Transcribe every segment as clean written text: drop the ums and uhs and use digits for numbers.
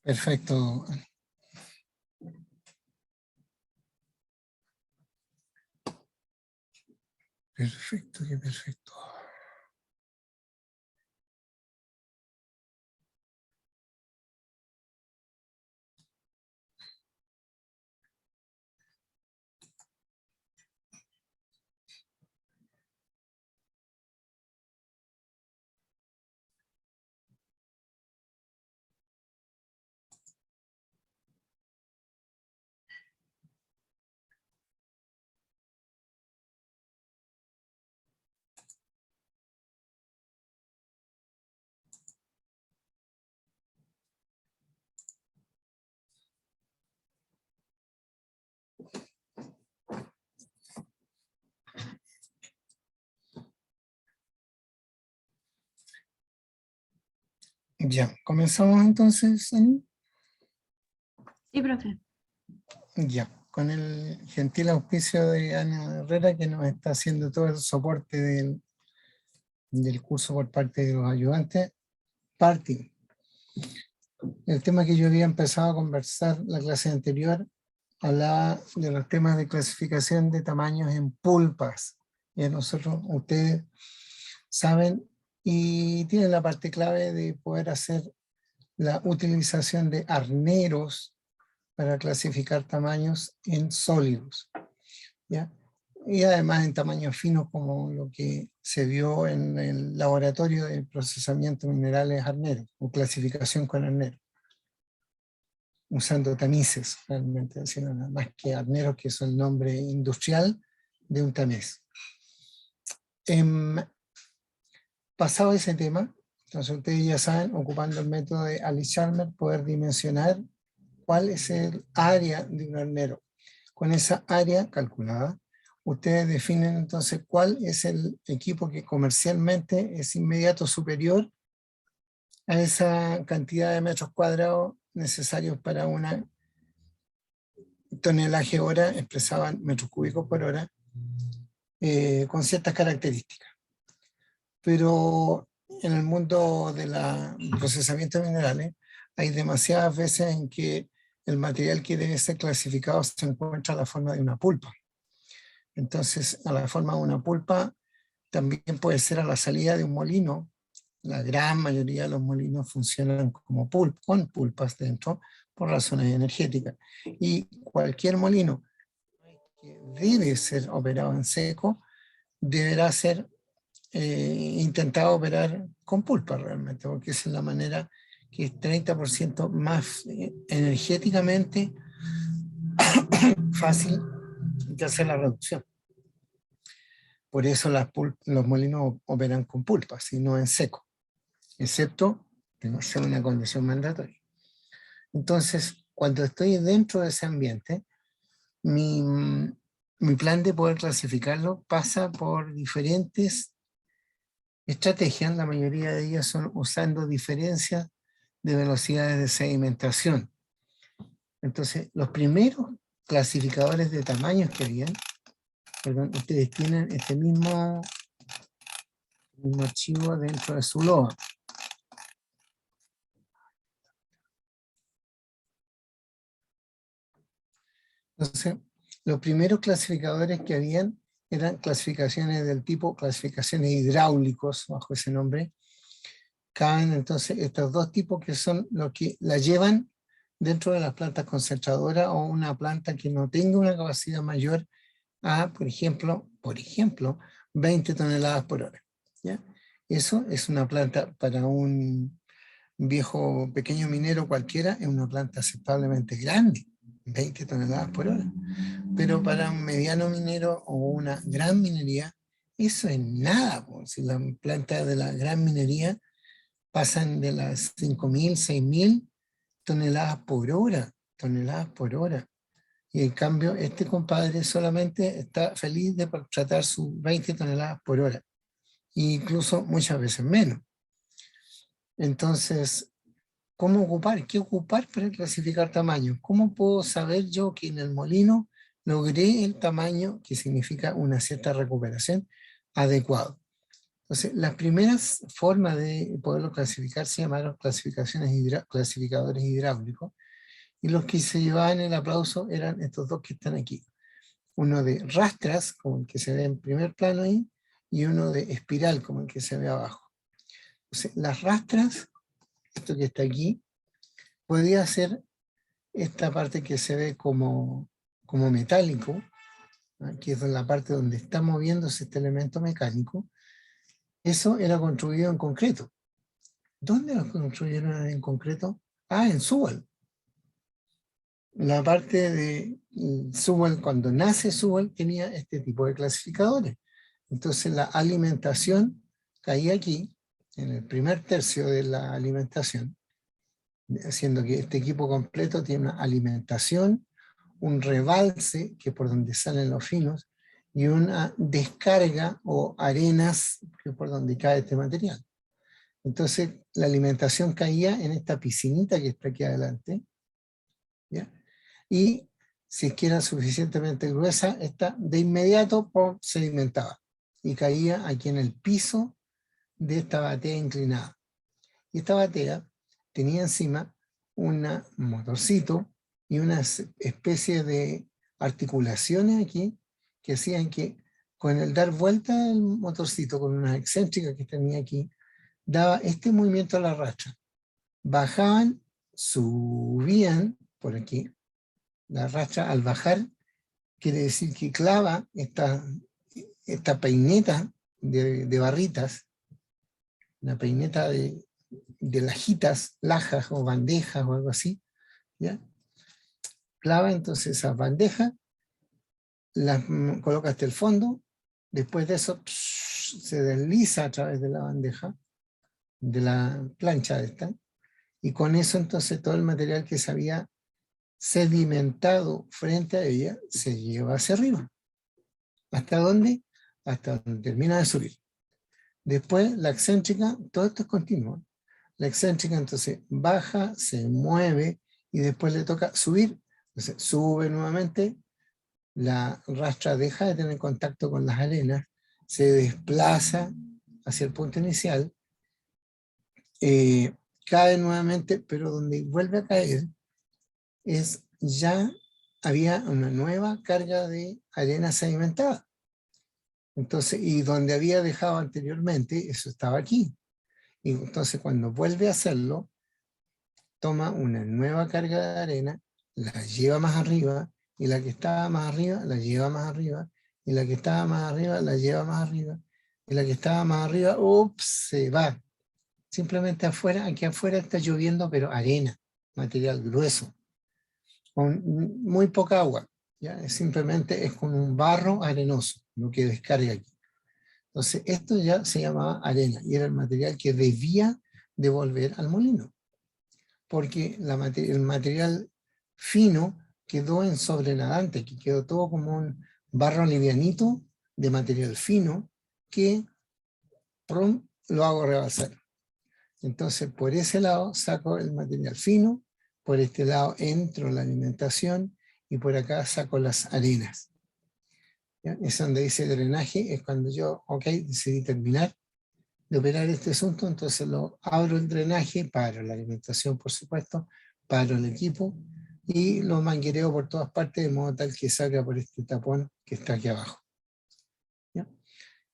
Perfecto. Perfecto, qué perfecto. Ya, comenzamos entonces, Ani? Sí, profe. Ya, con el gentil auspicio de Ana Herrera, que nos está haciendo todo el soporte del curso por parte de los ayudantes. Partimos. El tema que yo había empezado a conversar la clase anterior hablaba de los temas de clasificación de tamaños en pulpas. Ya nosotros, ustedes saben, y tienen la parte clave de poder hacer la utilización de arneros para clasificar tamaños en sólidos, ¿ya? Y además en tamaños finos, como lo que se vio en el laboratorio de procesamiento de minerales arneros, o clasificación con arneros, usando tamices, realmente, sino nada más que arneros, que es el nombre industrial de un tamiz. Pasado ese tema, entonces ustedes ya saben, ocupando el método de Alice-Chalmers, poder dimensionar cuál es el área de un arnero. Con esa área calculada, ustedes definen entonces cuál es el equipo que comercialmente es inmediato superior a esa cantidad de metros cuadrados necesarios para una tonelaje hora, expresaban metros cúbicos por hora, con ciertas características. Pero en el mundo del procesamiento de minerales hay demasiadas veces en que el material que debe ser clasificado se encuentra a la forma de una pulpa. Entonces, a la forma de una pulpa también puede ser a la salida de un molino. La gran mayoría de los molinos funcionan como con pulpas dentro por razones energéticas. Y cualquier molino que debe ser operado en seco deberá ser intentado operar con pulpa realmente, porque esa es la manera que es 30% más energéticamente fácil de hacer la reducción. Por eso los molinos operan con pulpas y no en seco, excepto de no ser una condición mandatoria. Entonces, cuando estoy dentro de ese ambiente, mi plan de poder clasificarlo pasa por diferentes estrategias. La mayoría de ellas son usando diferencias de velocidades de sedimentación. Entonces, los primeros clasificadores de tamaños que habían, perdón, ustedes tienen este mismo archivo dentro de su loa. Entonces, los primeros clasificadores que habían eran clasificaciones del tipo clasificaciones hidráulicos, bajo ese nombre. Caben entonces estos dos tipos que son los que la llevan dentro de las plantas concentradoras o una planta que no tenga una capacidad mayor a, por ejemplo, 20 toneladas por hora. ¿Ya? Eso es una planta para un viejo pequeño minero cualquiera, es una planta aceptablemente grande, 20 toneladas por hora. Pero para un mediano minero o una gran minería, eso es nada. Si las plantas de la gran minería pasan de las 5.000, 6.000 toneladas por hora. Y en cambio, este compadre solamente está feliz de tratar sus 20 toneladas por hora, e incluso muchas veces menos. Entonces, ¿cómo ocupar? ¿Qué ocupar para clasificar tamaños? ¿Cómo puedo saber yo que en el molino logré el tamaño, que significa una cierta recuperación, adecuado? Entonces, las primeras formas de poderlo clasificar se llamaron clasificadores hidráulicos, y los que se llevaban el aplauso eran estos dos que están aquí. Uno de rastras, como el que se ve en primer plano ahí, y uno de espiral, como el que se ve abajo. Entonces, las rastras, esto que está aquí, podría ser esta parte que se ve como metálico, ¿no? Que es la parte donde está moviéndose este elemento mecánico. Eso era construido en concreto. ¿Dónde lo construyeron en concreto? Ah, en Sewell. La parte de Sewell, cuando nace Sewell, tenía este tipo de clasificadores. Entonces la alimentación caía aquí, en el primer tercio de la alimentación, haciendo que este equipo completo tiene una alimentación, un rebalse, que es por donde salen los finos, y una descarga o arenas, que es por donde cae este material. Entonces la alimentación caía en esta piscinita que está aquí adelante, ¿ya? Y si es que era suficientemente gruesa, esta de inmediato sedimentaba y caía aquí en el piso de esta batea inclinada. Y esta batea tenía encima un motorcito y una especie de articulaciones aquí que hacían que con el dar vuelta del motorcito con unas excéntricas que tenía aquí, daba este movimiento a la rastra. Bajaban, subían por aquí. La rastra al bajar quiere decir que clava esta peineta de barritas, una peineta de lajitas, lajas o bandejas o algo así, ¿ya? Clava entonces esas bandejas, las coloca hasta el fondo, después de eso se desliza a través de la bandeja, de la plancha esta, y con eso entonces todo el material que se había sedimentado frente a ella se lleva hacia arriba. ¿Hasta dónde? Hasta donde termina de subir. Después la excéntrica, todo esto es continuo. La excéntrica entonces baja, se mueve y después le toca subir. Entonces sube nuevamente, la rastra deja de tener contacto con las arenas, se desplaza hacia el punto inicial, cae nuevamente, pero donde vuelve a caer es ya había una nueva carga de arena sedimentada. Entonces, y donde había dejado anteriormente, eso estaba aquí. Y entonces cuando vuelve a hacerlo, toma una nueva carga de arena, la lleva más arriba, y la que estaba más arriba, la lleva más arriba, y la que estaba más arriba, la lleva más arriba, y la que estaba más arriba, ups, se va. Simplemente afuera, aquí afuera está lloviendo, pero arena, material grueso, con muy poca agua, ¿ya? Simplemente es como un barro arenoso, lo que descarga aquí. Entonces esto ya se llamaba arena, y era el material que debía devolver al molino, porque el material fino quedó en sobrenadante, que quedó todo como un barro livianito de material fino que lo hago rebasar. Entonces por ese lado saco el material fino, por este lado entro la alimentación y por acá saco las arenas. ¿Ya? Es donde dice drenaje, es cuando yo, decidí terminar de operar este asunto, entonces lo abro el drenaje, paro la alimentación por supuesto, paro el equipo y lo manguereo por todas partes de modo tal que salga por este tapón que está aquí abajo. ¿Ya?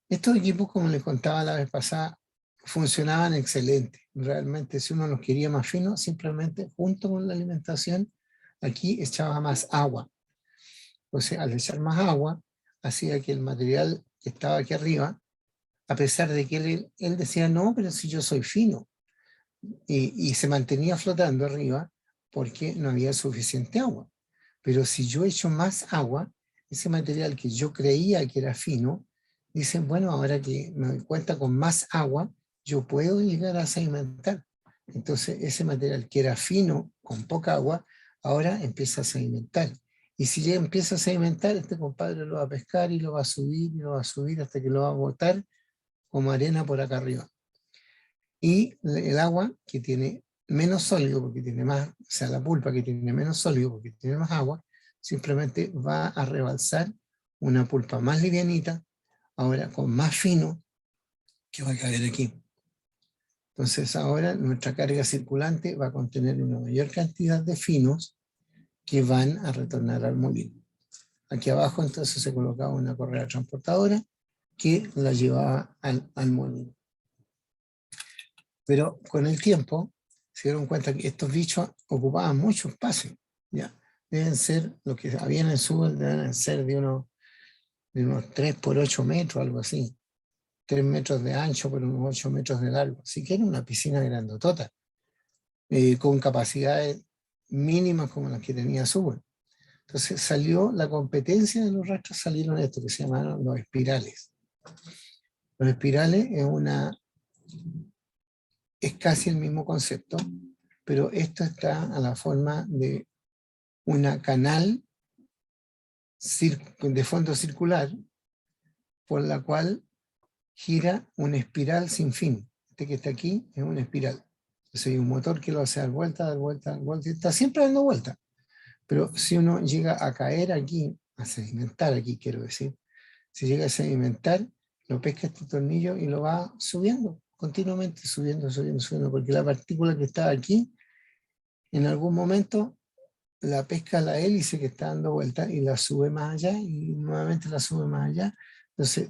Estos equipos, como les contaba la vez pasada, funcionaban excelente. Realmente si uno los quería más finos, simplemente junto con la alimentación, aquí echaba más agua. Entonces al echar más agua, hacía que el material que estaba aquí arriba, a pesar de que él decía, no, pero si yo soy fino, y se mantenía flotando arriba porque no había suficiente agua. Pero si yo echo más agua, ese material que yo creía que era fino, dicen, bueno, ahora que me doy cuenta con más agua, yo puedo llegar a sedimentar. Entonces ese material que era fino, con poca agua, ahora empieza a sedimentar. Y si ya empieza a sedimentar, este compadre lo va a pescar y lo va a subir y lo va a subir hasta que lo va a botar como arena por acá arriba. Y el agua que tiene menos sólido, porque tiene más, o sea, la pulpa que tiene menos sólido, porque tiene más agua, simplemente va a rebalsar una pulpa más livianita, ahora con más fino, que va a caer aquí. Entonces ahora nuestra carga circulante va a contener una mayor cantidad de finos que van a retornar al molino. Aquí abajo entonces se colocaba una correa transportadora que la llevaba al molino. Pero con el tiempo se dieron cuenta que estos bichos ocupaban mucho espacio. ¿Ya? Deben ser, lo que había en el sur, deben ser de unos 3 por 8 metros, algo así. 3 metros de ancho por unos 8 metros de largo. Así que era una piscina grandotota, con capacidades mínimas como las que tenía Subway. Entonces salió la competencia de los rastros, salieron estos que se llamaron los espirales. Los espirales es casi el mismo concepto, pero esto está a la forma de una canal de fondo circular por la cual gira una espiral sin fin. Este que está aquí es una espiral. Entonces hay un motor que lo hace dar vuelta, dar vuelta, dar vuelta, y está siempre dando vuelta. Pero si uno llega a caer aquí, a sedimentar aquí quiero decir, si llega a sedimentar, lo pesca este tornillo y lo va subiendo, continuamente subiendo, subiendo, subiendo, porque la partícula que está aquí, en algún momento la pesca la hélice que está dando vuelta y la sube más allá y nuevamente la sube más allá. Entonces,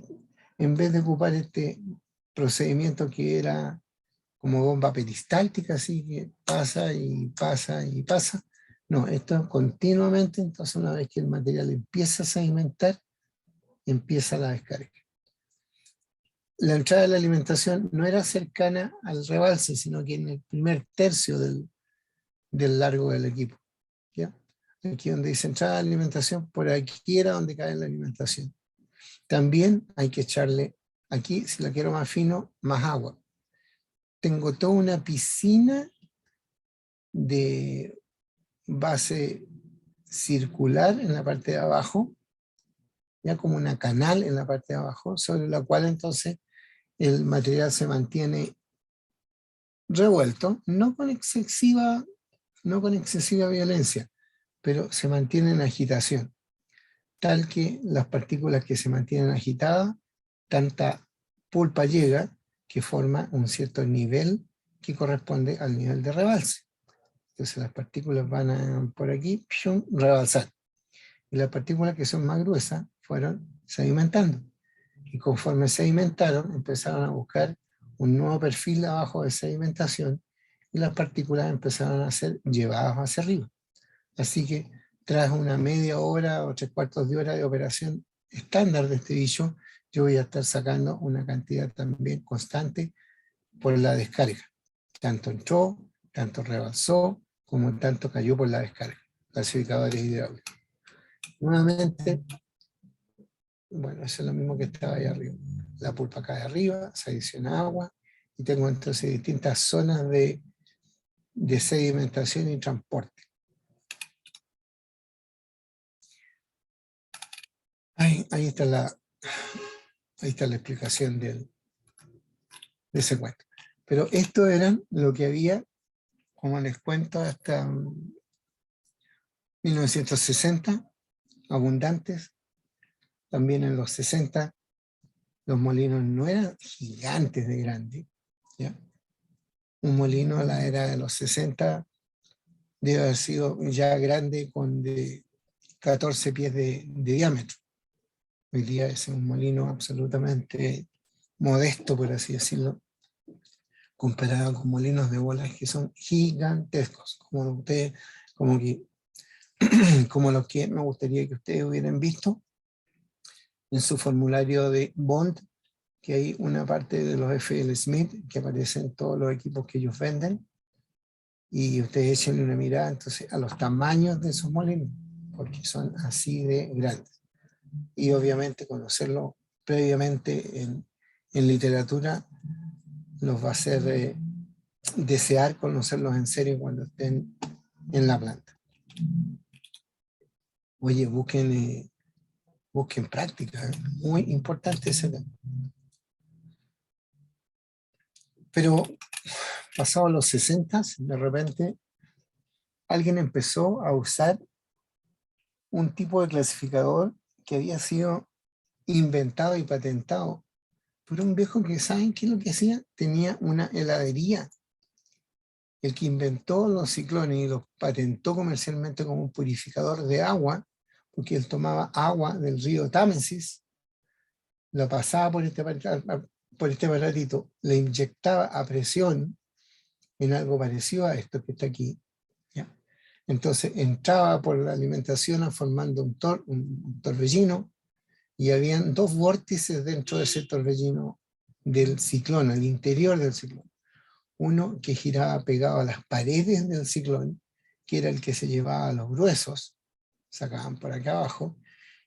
en vez de ocupar este procedimiento que era como bomba peristáltica, así que pasa y pasa y pasa, no, esto continuamente, entonces una vez que el material empieza a sedimentar, empieza la descarga. La entrada de la alimentación no era cercana al rebalse, sino que en el primer tercio del largo del equipo. ¿Ya? Aquí donde dice entrada de alimentación, por aquí era donde cae la alimentación. También hay que echarle, aquí si la quiero más fino, más agua. Tengo toda una piscina de base circular en la parte de abajo, ya como una canal en la parte de abajo, sobre la cual entonces el material se mantiene revuelto, no con excesiva violencia, pero se mantiene en agitación, tal que las partículas que se mantienen agitadas, tanta pulpa llega que forma un cierto nivel que corresponde al nivel de rebalse. Entonces las partículas van a, por aquí, rebalsar. Y las partículas que son más gruesas fueron sedimentando. Y conforme sedimentaron, empezaron a buscar un nuevo perfil abajo de sedimentación y las partículas empezaron a ser llevadas hacia arriba. Así que tras una media hora o 3/4 de hora de operación estándar de este bicho, yo voy a estar sacando una cantidad también constante por la descarga. Tanto entró, tanto rebalsó, como tanto cayó por la descarga. Clasificadores hidráulicos. Nuevamente, bueno, eso es lo mismo que estaba ahí arriba. La pulpa cae arriba, se adiciona agua y tengo entonces distintas zonas de sedimentación y transporte. Ahí está la explicación de ese cuento. Pero esto eran lo que había, como les cuento, hasta 1960, abundantes. También en los 60 los molinos no eran gigantes de grande, ¿ya? Un molino a la era de los 60 debe haber sido ya grande con de 14 pies de diámetro. Hoy día es un molino absolutamente modesto, por así decirlo, comparado con molinos de bolas que son gigantescos, como los que me gustaría que ustedes hubieran visto en su formulario de Bond, que hay una parte de los FL Smith que aparecen en todos los equipos que ellos venden, y ustedes echen una mirada entonces a los tamaños de esos molinos, porque son así de grandes. Y obviamente conocerlo previamente en literatura los va a hacer desear conocerlos en serio cuando estén en la planta. Oye, busquen práctica, muy importante ese tema. Pero pasados los 60, de repente alguien empezó a usar un tipo de clasificador que había sido inventado y patentado Por un viejo que, ¿saben qué es lo que hacía? Tenía una heladería. El que inventó los ciclones y los patentó comercialmente como un purificador de agua, porque él tomaba agua del río Támesis, la pasaba por este aparatito, le inyectaba a presión en algo parecido a esto que está aquí, ¿ya? Entonces entraba por la alimentación formando un torbellino, y habían dos vórtices dentro de ese torbellino del ciclón, al interior del ciclón. Uno que giraba pegado a las paredes del ciclón, que era el que se llevaba a los gruesos, sacaban por acá abajo,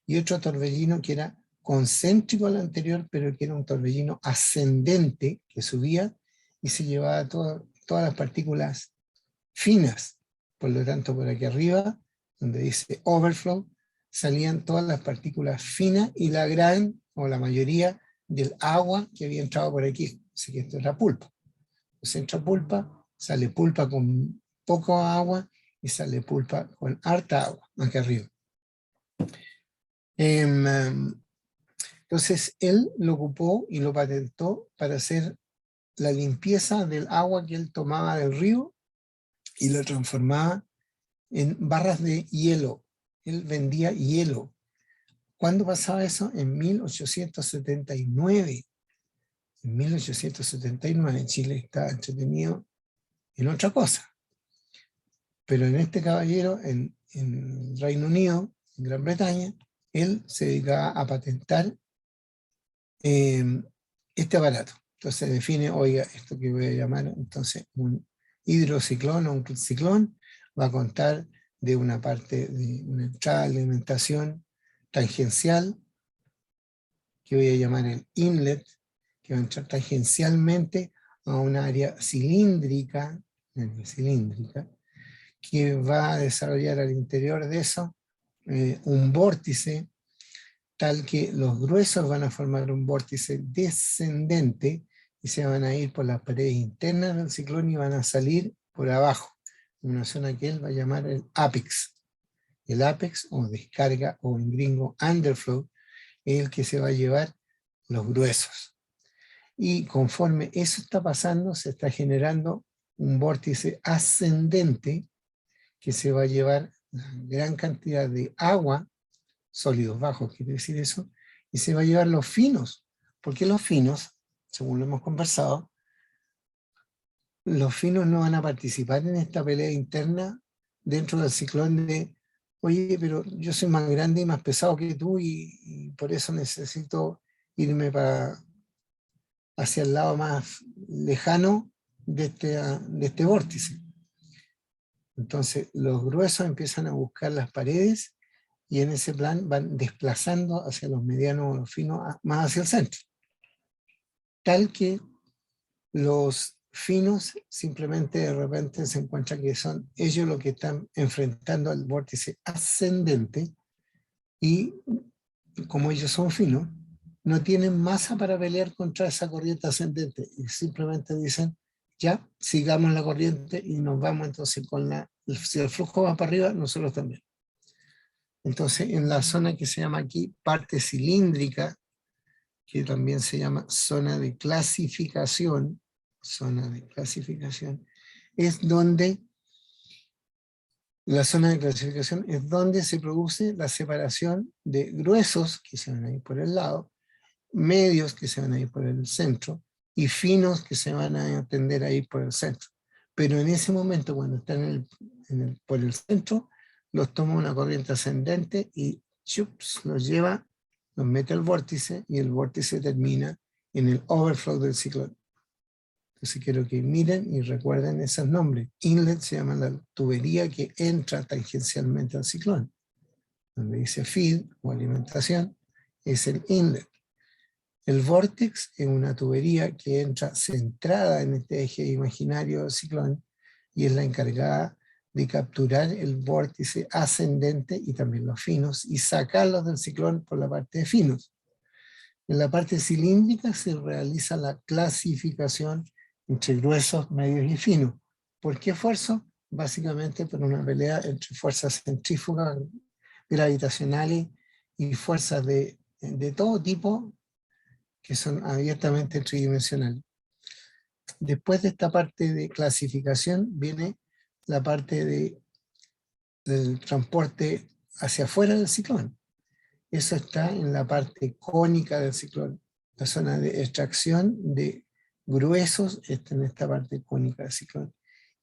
y otro torbellino que era concéntrico al anterior, pero que era un torbellino ascendente, que subía y se llevaba todas las partículas finas. Por lo tanto, por aquí arriba, donde dice overflow, salían todas las partículas finas y la gran o la mayoría del agua que había entrado por aquí. Así que esto es la pulpa. Entonces entra pulpa, sale pulpa con poco agua y sale pulpa con harta agua, aquí arriba. Entonces él lo ocupó y lo patentó para hacer la limpieza del agua que él tomaba del río y lo transformaba en barras de hielo. Él vendía hielo. ¿Cuándo pasaba eso? En 1879. En 1879 Chile está entretenido en otra cosa. Pero en este caballero, en Reino Unido, en Gran Bretaña, él se dedicaba a patentar este aparato. Entonces define, oiga, esto que voy a llamar entonces un hidrociclón o un ciclón, va a contar de una parte de una entrada de alimentación tangencial, que voy a llamar el inlet, que va a entrar tangencialmente a un área cilíndrica, que va a desarrollar al interior de eso un vórtice, tal que los gruesos van a formar un vórtice descendente y se van a ir por las paredes internas del ciclón y van a salir por abajo, en una zona que él va a llamar el apex. El apex, o descarga, o en gringo underflow, es el que se va a llevar los gruesos. Y conforme eso está pasando, se está generando un vórtice ascendente que se va a llevar una gran cantidad de agua, sólidos bajos quiere decir eso, y se va a llevar los finos, porque los finos, según lo hemos conversado, los finos no van a participar en esta pelea interna dentro del ciclón de, oye, pero yo soy más grande y más pesado que tú y por eso necesito irme hacia el lado más lejano de este vórtice. Entonces los gruesos empiezan a buscar las paredes y en ese plan van desplazando hacia los medianos o los finos más hacia el centro. Tal que los finos simplemente de repente se encuentran que son ellos los que están enfrentando al vórtice ascendente y como ellos son finos, no tienen masa para pelear contra esa corriente ascendente y simplemente dicen, ya, sigamos la corriente y nos vamos entonces si el flujo va para arriba, nosotros también. Entonces, en la zona que se llama aquí parte cilíndrica, que también se llama zona de clasificación, es donde la zona de clasificación es donde se produce la separación de gruesos, que se van a ir por el lado, medios, que se van a ir por el centro, y finos, que se van a tender a ir por el centro. Pero en ese momento, cuando están por el centro, los toma una corriente ascendente y chups, los lleva, los mete al vórtice y el vórtice termina en el overflow del ciclón. Entonces quiero que miren y recuerden esos nombres. Inlet se llama la tubería que entra tangencialmente al ciclón. Donde dice feed o alimentación es el inlet. El vórtex es una tubería que entra centrada en este eje imaginario del ciclón y es la encargada de capturar el vórtice ascendente y también los finos y sacarlos del ciclón por la parte de finos. En la parte cilíndrica se realiza la clasificación entre gruesos, medios y finos. ¿Por qué esfuerzo? Básicamente por una pelea entre fuerzas centrífugas, gravitacionales y fuerzas de todo tipo que son abiertamente tridimensionales. Después de esta parte de clasificación viene la parte del transporte hacia afuera del ciclón. Eso está en la parte cónica del ciclón. La zona de extracción de gruesos está en esta parte cónica del ciclón.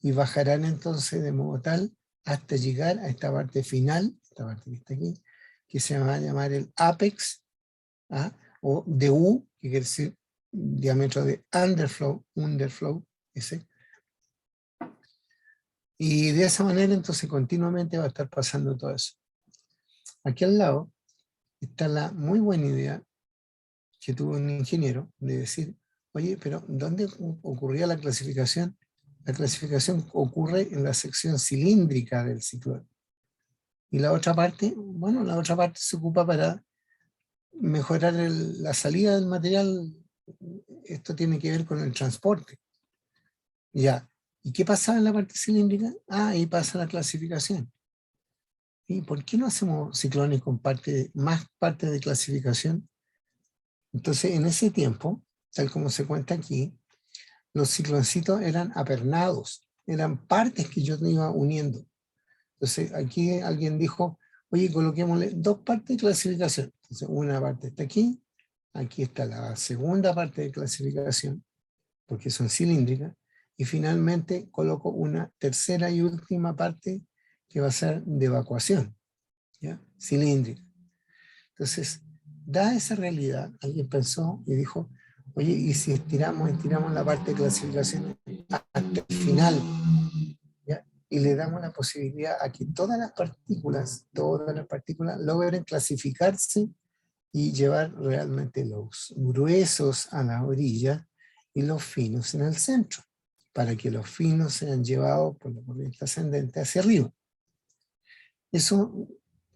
Y bajarán entonces de modo tal hasta llegar a esta parte final, esta parte que está aquí, que se va a llamar el apex, ¿ah? O DU, que quiere decir diámetro de underflow, ese. Y de esa manera entonces continuamente va a estar pasando todo eso. Aquí al lado está la muy buena idea que tuvo un ingeniero de decir, oye, pero ¿dónde ocurría la clasificación? La clasificación ocurre en la sección cilíndrica del ciclón. Y la otra parte, bueno, la otra parte se ocupa para mejorar la salida del material. Esto tiene que ver con el transporte. Ya. ¿Y qué pasa en la parte cilíndrica? Ah, ahí pasa la clasificación. ¿Y por qué no hacemos ciclones con más parte de clasificación? Entonces, en ese tiempo, tal como se cuenta aquí, los cicloncitos eran apernados, eran partes que yo iba uniendo. Entonces, aquí alguien dijo, oye, coloquémosle dos partes de clasificación. Entonces, una parte está aquí está la segunda parte de clasificación, porque son cilíndricas, y finalmente coloco una tercera y última parte que va a ser de evacuación, ¿ya? Cilíndrica. Entonces, dada esa realidad, alguien pensó y dijo, oye, ¿y si estiramos la parte de clasificación hasta el final? ¿Ya? Y le damos la posibilidad a que todas las partículas logren clasificarse y llevar realmente los gruesos a la orilla y los finos en el centro, para que los finos sean llevados por la corriente ascendente hacia arriba. Eso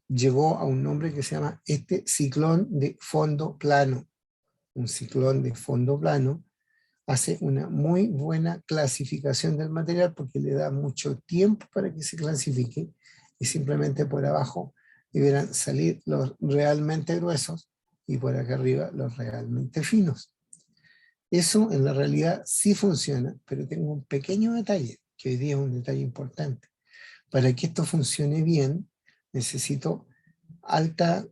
llegó a un nombre que se llama ciclón de fondo plano. Un ciclón de fondo plano hace una muy buena clasificación del material porque le da mucho tiempo para que se clasifique y simplemente por abajo deberán salir los realmente gruesos y por acá arriba los realmente finos. Eso en la realidad sí funciona, pero tengo un pequeño detalle, que hoy día es un detalle importante. Para que esto funcione bien, necesito alta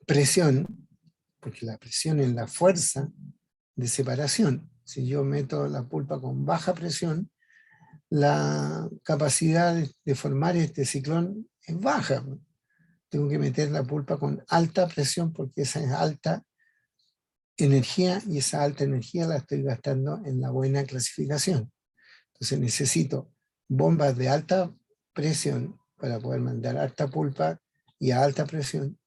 presión, porque la presión es la fuerza de separación. Si yo meto la pulpa con baja presión, la capacidad de formar este ciclón es baja. Tengo que meter la pulpa con alta presión porque esa es alta energía y esa alta energía la estoy gastando en la buena clasificación. Entonces necesito bombas de alta presión para poder mandar alta pulpa y a alta presión.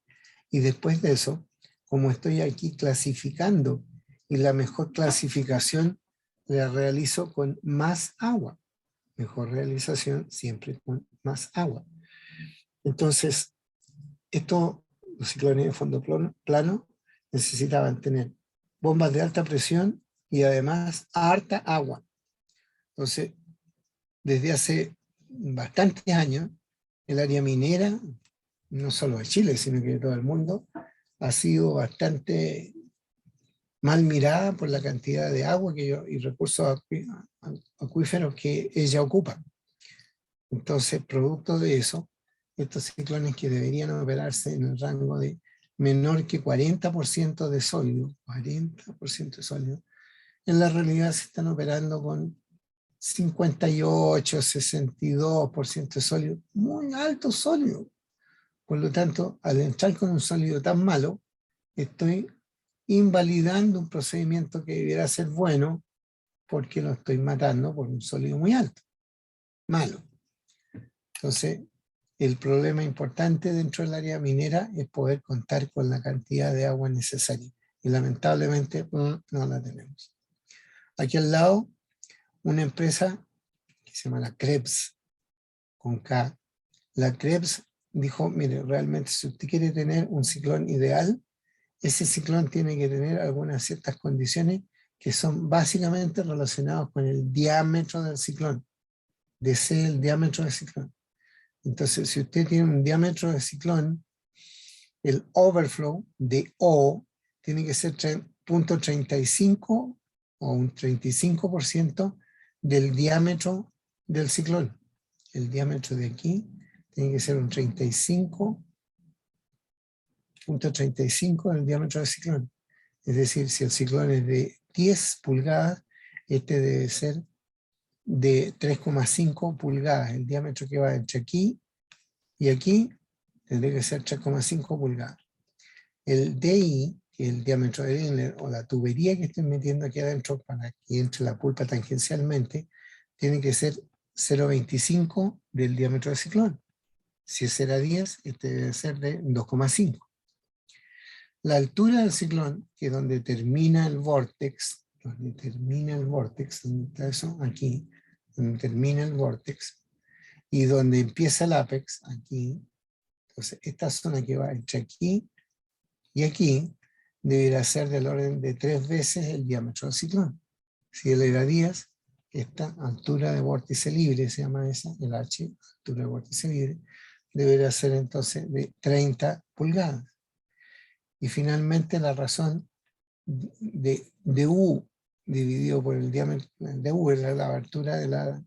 Y después de eso, como estoy aquí clasificando y la mejor clasificación la realizo con más agua. Mejor realización siempre con más agua. Entonces, los ciclones de fondo plano necesitaban tener bombas de alta presión y además harta agua. Entonces, desde hace bastantes años, el área minera, no solo de Chile, sino que de todo el mundo, ha sido bastante mal mirada por la cantidad de agua y recursos acuíferos que ella ocupa. Entonces, producto de eso, estos ciclones que deberían operarse en el rango de menor que 40% de sólido, 40% de sólido, en la realidad se están operando con 58, 62% de sólido, muy alto sólido. Por lo tanto, al entrar con un sólido tan malo, estoy invalidando un procedimiento que debiera ser bueno porque lo estoy matando por un sólido muy alto, malo. Entonces, el problema importante dentro del área minera es poder contar con la cantidad de agua necesaria. Y lamentablemente no la tenemos. Aquí al lado, una empresa que se llama la Krebs, con K. La Krebs dijo, mire, realmente si usted quiere tener un ciclón ideal, ese ciclón tiene que tener algunas ciertas condiciones que son básicamente relacionadas con el diámetro del ciclón. DC, el diámetro del ciclón. Entonces, si usted tiene un diámetro de ciclón, el overflow de O tiene que ser 0.35 o un 35% del diámetro del ciclón. El diámetro de aquí tiene que ser un 0.35 del diámetro del ciclón. Es decir, si el ciclón es de 10 pulgadas, este debe ser de 3,5 pulgadas. El diámetro que va entre aquí y aquí tendría que ser 3,5 pulgadas. El DI, que es el diámetro de Wigner, o la tubería que estoy metiendo aquí adentro para que entre la pulpa tangencialmente, tiene que ser 0,25 del diámetro del ciclón. Si ese era 10, este debe ser de 2,5. La altura del ciclón, que es donde termina el vórtex, ¿dónde está eso? Aquí, donde termina el vórtex, y donde empieza el ápex, aquí. Entonces, esta zona que va entre aquí y aquí, deberá ser del orden de 3 veces el diámetro del ciclón. Si él era 10, esta altura de vórtice libre, se llama esa, el H, altura de vórtice libre, deberá ser entonces de 30 pulgadas. Y finalmente la razón de U dividido por el diámetro de U es la abertura de la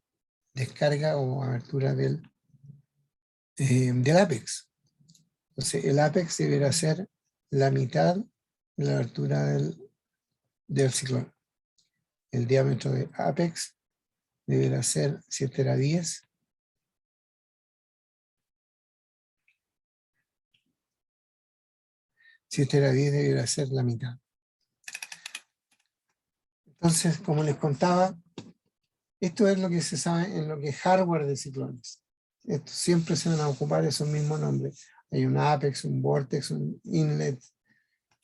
descarga o abertura del ápex. Entonces el ápex deberá ser la mitad de la abertura del ciclón. El diámetro de ápex deberá ser, si este era 10, deberá ser la mitad. Entonces, como les contaba, esto es lo que se sabe en lo que es hardware de ciclones. Esto siempre se van a ocupar esos mismos nombres. Hay un apex, un vortex, un inlet,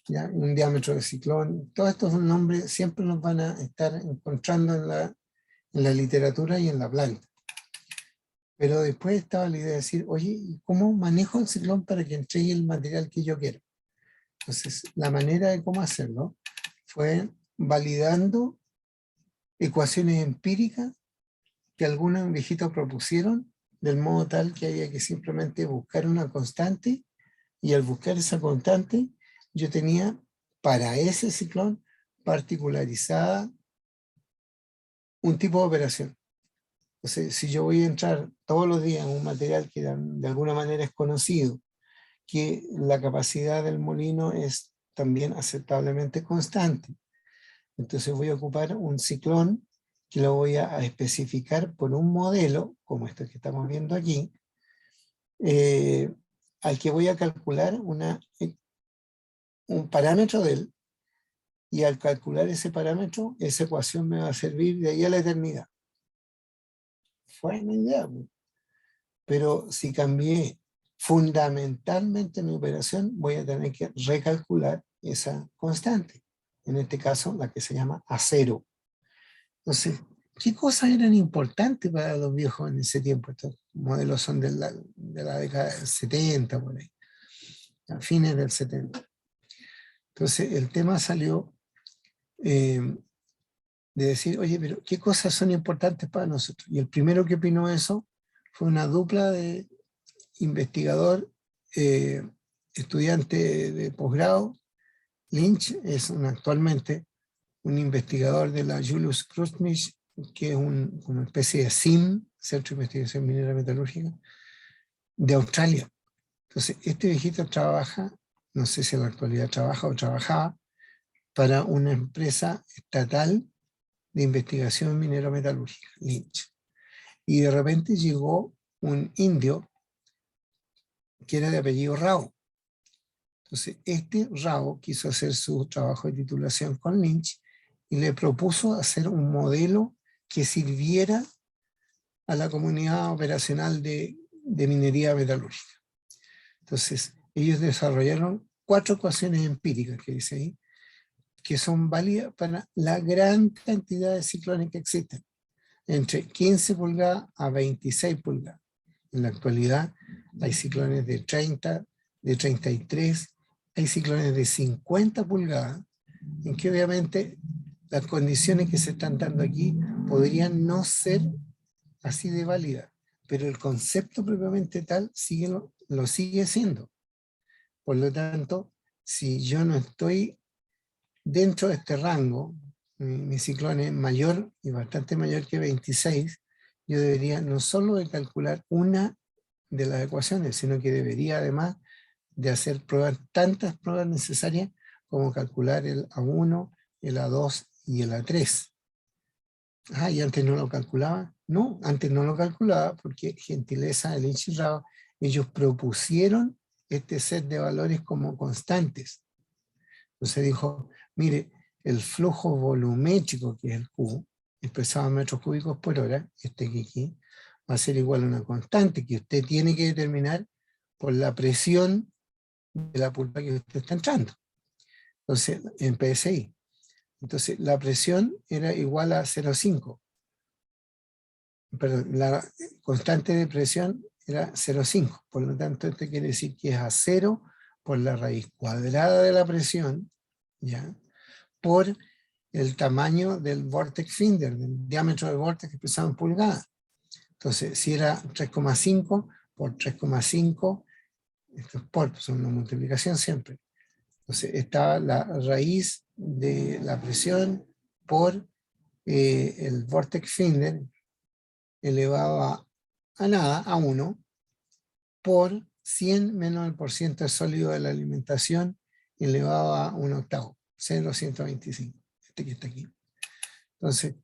¿ya? Un diámetro de ciclón. Todos estos nombres siempre los van a estar encontrando en la literatura y en la planta. Pero después estaba la idea de decir, oye, ¿cómo manejo el ciclón para que entregue el material que yo quiero? Entonces, la manera de cómo hacerlo fue validando ecuaciones empíricas que algunos viejitos propusieron, del modo tal que había que simplemente buscar una constante, y al buscar esa constante, yo tenía para ese ciclón particularizada un tipo de operación. Entonces, si yo voy a entrar todos los días en un material que de alguna manera es conocido, que la capacidad del molino es también aceptablemente constante, entonces voy a ocupar un ciclón que lo voy a especificar por un modelo, como este que estamos viendo aquí, al que voy a calcular un parámetro de él, y al calcular ese parámetro, esa ecuación me va a servir de ahí a la eternidad. Fue una idea, pero si cambié fundamentalmente mi operación, voy a tener que recalcular esa constante, en este caso la que se llama A0. Entonces, ¿qué cosas eran importantes para los viejos en ese tiempo? Estos modelos son de la década del 70, por ahí, a fines del 70. Entonces, el tema salió de decir, oye, pero ¿qué cosas son importantes para nosotros? Y el primero que opinó eso fue una dupla de investigador, estudiante de posgrado. Lynch es actualmente un investigador de la Julius Krusnich, que es una especie de CIM, Centro de Investigación Minera Metalúrgica, de Australia. Entonces, este viejito trabaja, no sé si en la actualidad trabaja o trabajaba, para una empresa estatal de investigación minero-metalúrgica, Lynch. Y de repente llegó un indio que era de apellido Rao. Entonces, este Rao quiso hacer su trabajo de titulación con Lynch y le propuso hacer un modelo que sirviera a la comunidad operacional de minería metalúrgica. Entonces, ellos desarrollaron 4 ecuaciones empíricas, que dice ahí, que son válidas para la gran cantidad de ciclones que existen, entre 15 pulgadas a 26 pulgadas. En la actualidad hay ciclones de 30, de 33, hay ciclones de 50 pulgadas, en que obviamente las condiciones que se están dando aquí podrían no ser así de válidas, pero el concepto propiamente tal lo sigue siendo. Por lo tanto, si yo no estoy dentro de este rango, mi ciclón es mayor y bastante mayor que 26, yo debería no solo de calcular una de las ecuaciones, sino que debería además de hacer pruebas, tantas pruebas necesarias como calcular el A1, el A2 y el A3. Ah, ¿y antes no lo calculaba? No, antes no lo calculaba porque, gentileza del Inchirrao, ellos propusieron este set de valores como constantes. Entonces dijo, mire, el flujo volumétrico, que es el Q, expresado en metros cúbicos por hora, este que aquí, va a ser igual a una constante que usted tiene que determinar por la presión de la pulpa que usted está entrando. Entonces, en PSI. Entonces, la presión era igual a 0,5. Perdón, la constante de presión era 0,5. Por lo tanto, esto quiere decir que es a 0 por la raíz cuadrada de la presión, ¿ya? Por el tamaño del vortex finder, del diámetro del vortex expresado en pulgadas. Entonces, si era 3,5 por 3,5, esto es por, son una multiplicación siempre. Entonces, estaba la raíz de la presión por el vortex finder elevado a nada, a 1, por 100 menos el porcentaje sólido de la alimentación elevado a 1/8, 0,125, este que está aquí. Entonces,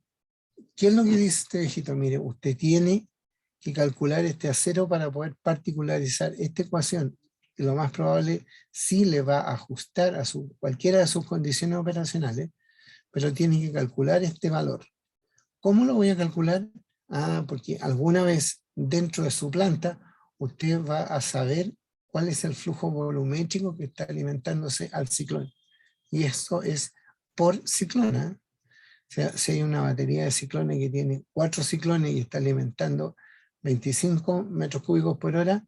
¿qué es lo que dice este viejito? Mire, usted tiene que calcular este A0 para poder particularizar esta ecuación. Y lo más probable sí le va a ajustar a cualquiera de sus condiciones operacionales, pero tiene que calcular este valor. ¿Cómo lo voy a calcular? Ah, porque alguna vez dentro de su planta usted va a saber cuál es el flujo volumétrico que está alimentándose al ciclón. Y eso es por ciclón, ¿eh? O sea, si hay una batería de ciclones que tiene 4 ciclones y está alimentando 25 metros cúbicos por hora,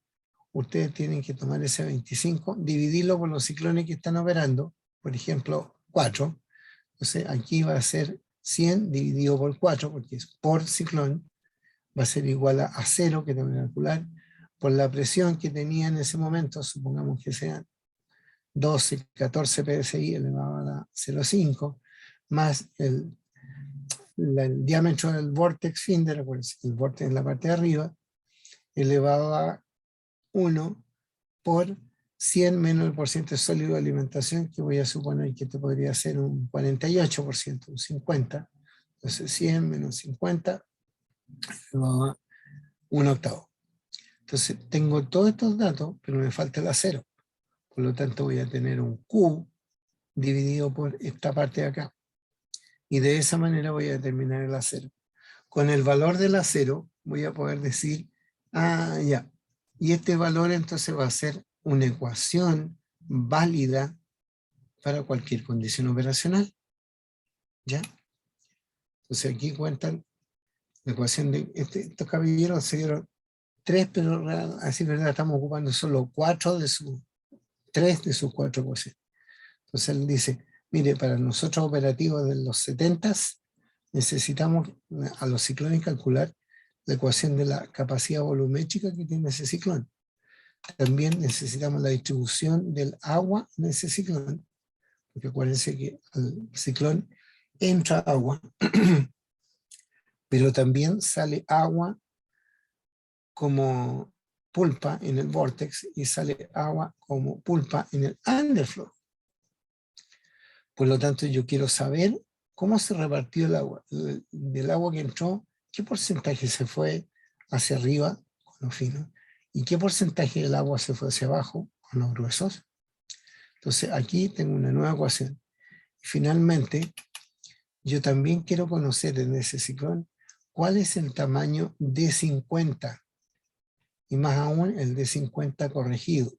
ustedes tienen que tomar ese 25, dividirlo por los ciclones que están operando, por ejemplo, 4. Entonces aquí va a ser 100 dividido por 4, porque es por ciclón, va a ser igual a 0, que tengo que calcular, por la presión que tenía en ese momento, supongamos que sean 12, 14 PSI elevado a 0,5, más el diámetro del vortex finder, el vortex en la parte de arriba, elevado a 1 por 100 menos el porcentaje sólido de alimentación, que voy a suponer que esto podría ser un 48%, un 50%. Entonces 100 menos 50, elevado a 1/8. Entonces tengo todos estos datos, pero me falta el A0. Por lo tanto voy a tener un Q dividido por esta parte de acá. Y de esa manera voy a determinar el A0. Con el valor del A0 voy a poder decir, ah, ya. Y este valor entonces va a ser una ecuación válida para cualquier condición operacional. ¿Ya? Entonces aquí cuentan la ecuación de estos caballeros se dieron 3, pero así verdad estamos ocupando solo 3 de sus 4 ecuaciones. Entonces él dice, mire, para nosotros operativos de los 70s necesitamos a los ciclones calcular la ecuación de la capacidad volumétrica que tiene ese ciclón. También necesitamos la distribución del agua en ese ciclón, porque acuérdense que al ciclón entra agua, pero también sale agua como pulpa en el vórtex y sale agua como pulpa en el underflow. Por lo tanto, yo quiero saber cómo se repartió el agua, del agua que entró, qué porcentaje se fue hacia arriba con los finos y qué porcentaje del agua se fue hacia abajo con los gruesos. Entonces aquí tengo una nueva ecuación. Y finalmente, yo también quiero conocer en ese ciclón cuál es el tamaño D50 y más aún el D50 corregido.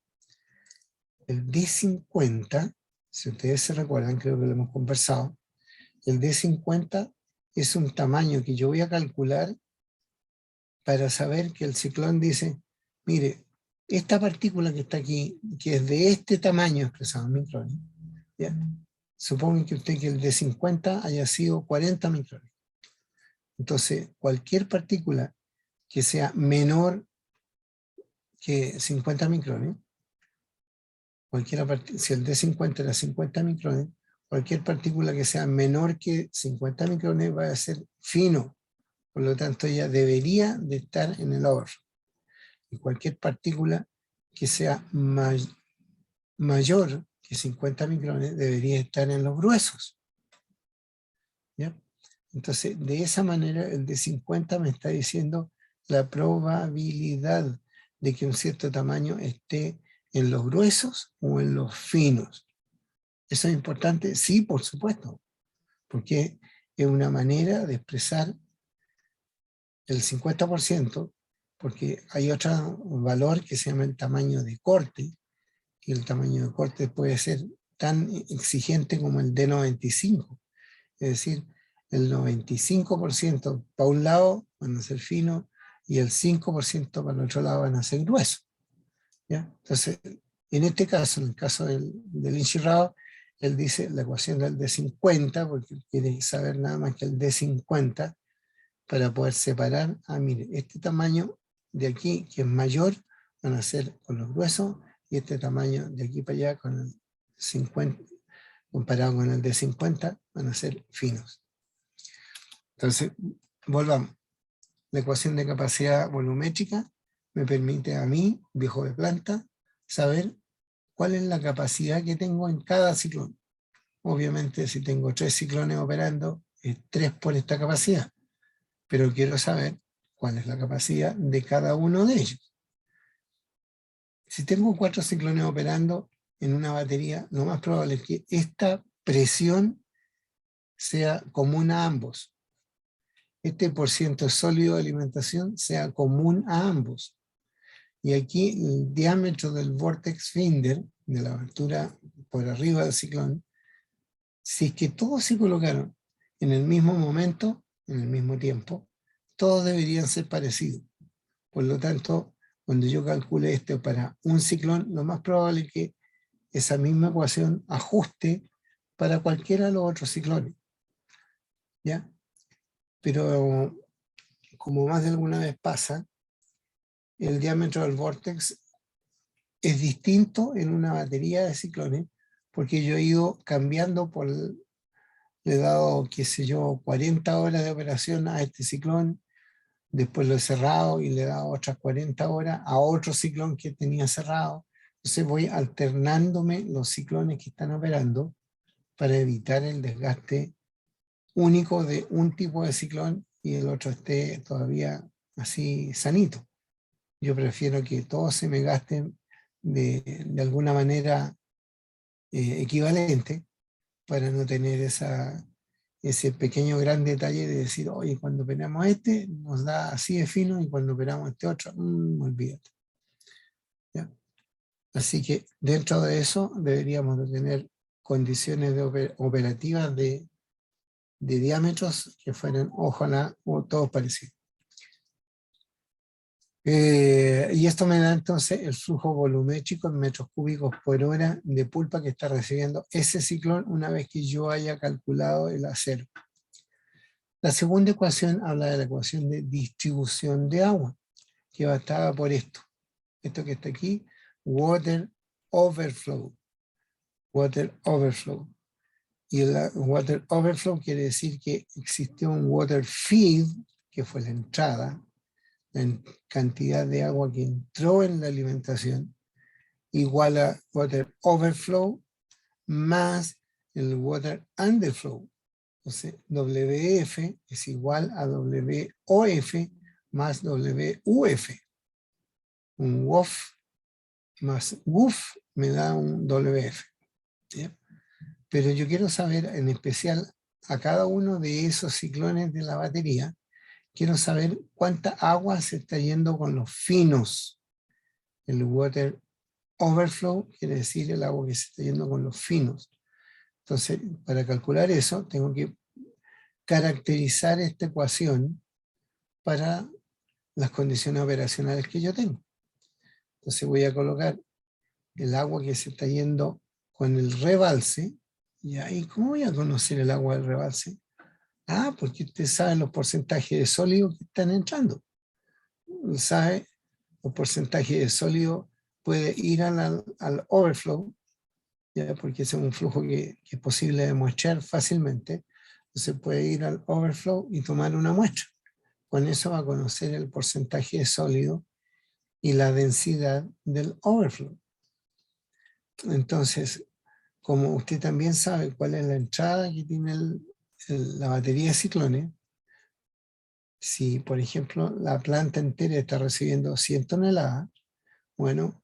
El D50, si ustedes se recuerdan, creo que lo hemos conversado, el D50 es un tamaño que yo voy a calcular para saber que el ciclón dice, mire, esta partícula que está aquí, que es de este tamaño expresado en micrones, ¿ya? Supongo que usted que el D50 haya sido 40 micrones. Entonces, cualquier partícula que sea menor que 50 micrones, si el D50 era 50 micrones, cualquier partícula que sea menor que 50 micrones va a ser fino, por lo tanto ella debería de estar en el overflow. Y cualquier partícula que sea mayor que 50 micrones debería estar en los gruesos. ¿Ya? Entonces, de esa manera, el de 50 me está diciendo la probabilidad de que un cierto tamaño esté en los gruesos o en los finos. ¿Eso es importante? Sí, por supuesto, porque es una manera de expresar el 50%, porque hay otro valor que se llama el tamaño de corte, y el tamaño de corte puede ser tan exigente como el de 95. Es decir, el 95% para un lado van a ser finos y el 5% para el otro lado van a ser gruesos. ¿Ya? Entonces, en este caso, en el caso del Inchirrao, él dice la ecuación del D50, porque quiere saber nada más que el D50 para poder separar, mire, este tamaño de aquí, que es mayor, van a ser con los gruesos, y este tamaño de aquí para allá, con el 50, comparado con el D50, van a ser finos. Entonces, volvamos. La ecuación de capacidad volumétrica me permite a mí, viejo de planta, saber cuál es la capacidad que tengo en cada ciclón. Obviamente, si tengo 3 ciclones operando, es 3 por esta capacidad. Pero quiero saber cuál es la capacidad de cada uno de ellos. Si tengo 4 ciclones operando en una batería, lo más probable es que esta presión sea común a ambos. Este porciento sólido de alimentación sea común a ambos. Y aquí el diámetro del vortex finder, de la abertura por arriba del ciclón, si es que todos se colocaron en el mismo momento, en el mismo tiempo, todos deberían ser parecidos. Por lo tanto, cuando yo calcule esto para un ciclón, lo más probable es que esa misma ecuación ajuste para cualquiera de los otros ciclones. ¿Ya? Pero como más de alguna vez pasa, el diámetro del vórtex es distinto en una batería de ciclones, porque yo he ido cambiando le he dado, qué sé yo, 40 horas de operación a este ciclón, después lo he cerrado y le he dado otras 40 horas a otro ciclón que tenía cerrado. Entonces voy alternándome los ciclones que están operando para evitar el desgaste único de un tipo de ciclón y el otro esté todavía así sanito. Yo prefiero que todos se me gasten de alguna manera equivalente para no tener ese pequeño gran detalle de decir, oye, cuando operamos este nos da así de fino y cuando operamos este otro, olvídate. ¿Ya? Así que dentro de eso deberíamos de tener condiciones operativas de diámetros que fueran, ojalá, todos parecidos. Y esto me da entonces el flujo volumétrico en metros cúbicos por hora de pulpa que está recibiendo ese ciclón una vez que yo haya calculado el acero. La segunda ecuación habla de la ecuación de distribución de agua, que bastada por esto. Esto que está aquí, water overflow. Water overflow. Y el water overflow quiere decir que existió un water feed, que fue la entrada, la cantidad de agua que entró en la alimentación, igual a water overflow más el water underflow. Entonces, WF es igual a WOF más WUF. Un WOF más WUF me da un WF. ¿Sí? Pero yo quiero saber, en especial, a cada uno de esos ciclones de la batería, quiero saber cuánta agua se está yendo con los finos. El water overflow quiere decir el agua que se está yendo con los finos. Entonces, para calcular eso, tengo que caracterizar esta ecuación para las condiciones operacionales que yo tengo. Entonces voy a colocar el agua que se está yendo con el rebalse. ¿Y cómo voy a conocer el agua del rebalse? Porque usted sabe los porcentajes de sólido que están entrando. Sabe los porcentajes de sólido, puede ir al overflow ¿ya? Porque ese es un flujo que es posible de muestrear fácilmente. Entonces puede ir al overflow y tomar una muestra. Con eso va a conocer el porcentaje de sólido y la densidad del overflow. Entonces, como usted también sabe cuál es la entrada que tiene la batería de ciclones, si por ejemplo la planta entera está recibiendo 100 toneladas, bueno,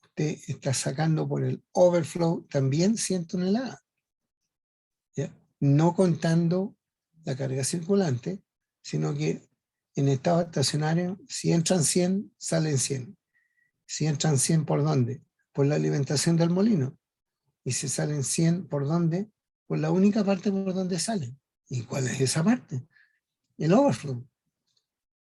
usted está sacando por el overflow también 100 toneladas, ¿ya? No contando la carga circulante, sino que en estado estacionario, si entran 100, salen 100. Si entran 100, ¿por dónde? Por la alimentación del molino. Y si salen 100, ¿por dónde? Por la única parte por donde salen. ¿Y cuál es esa parte? El overflow.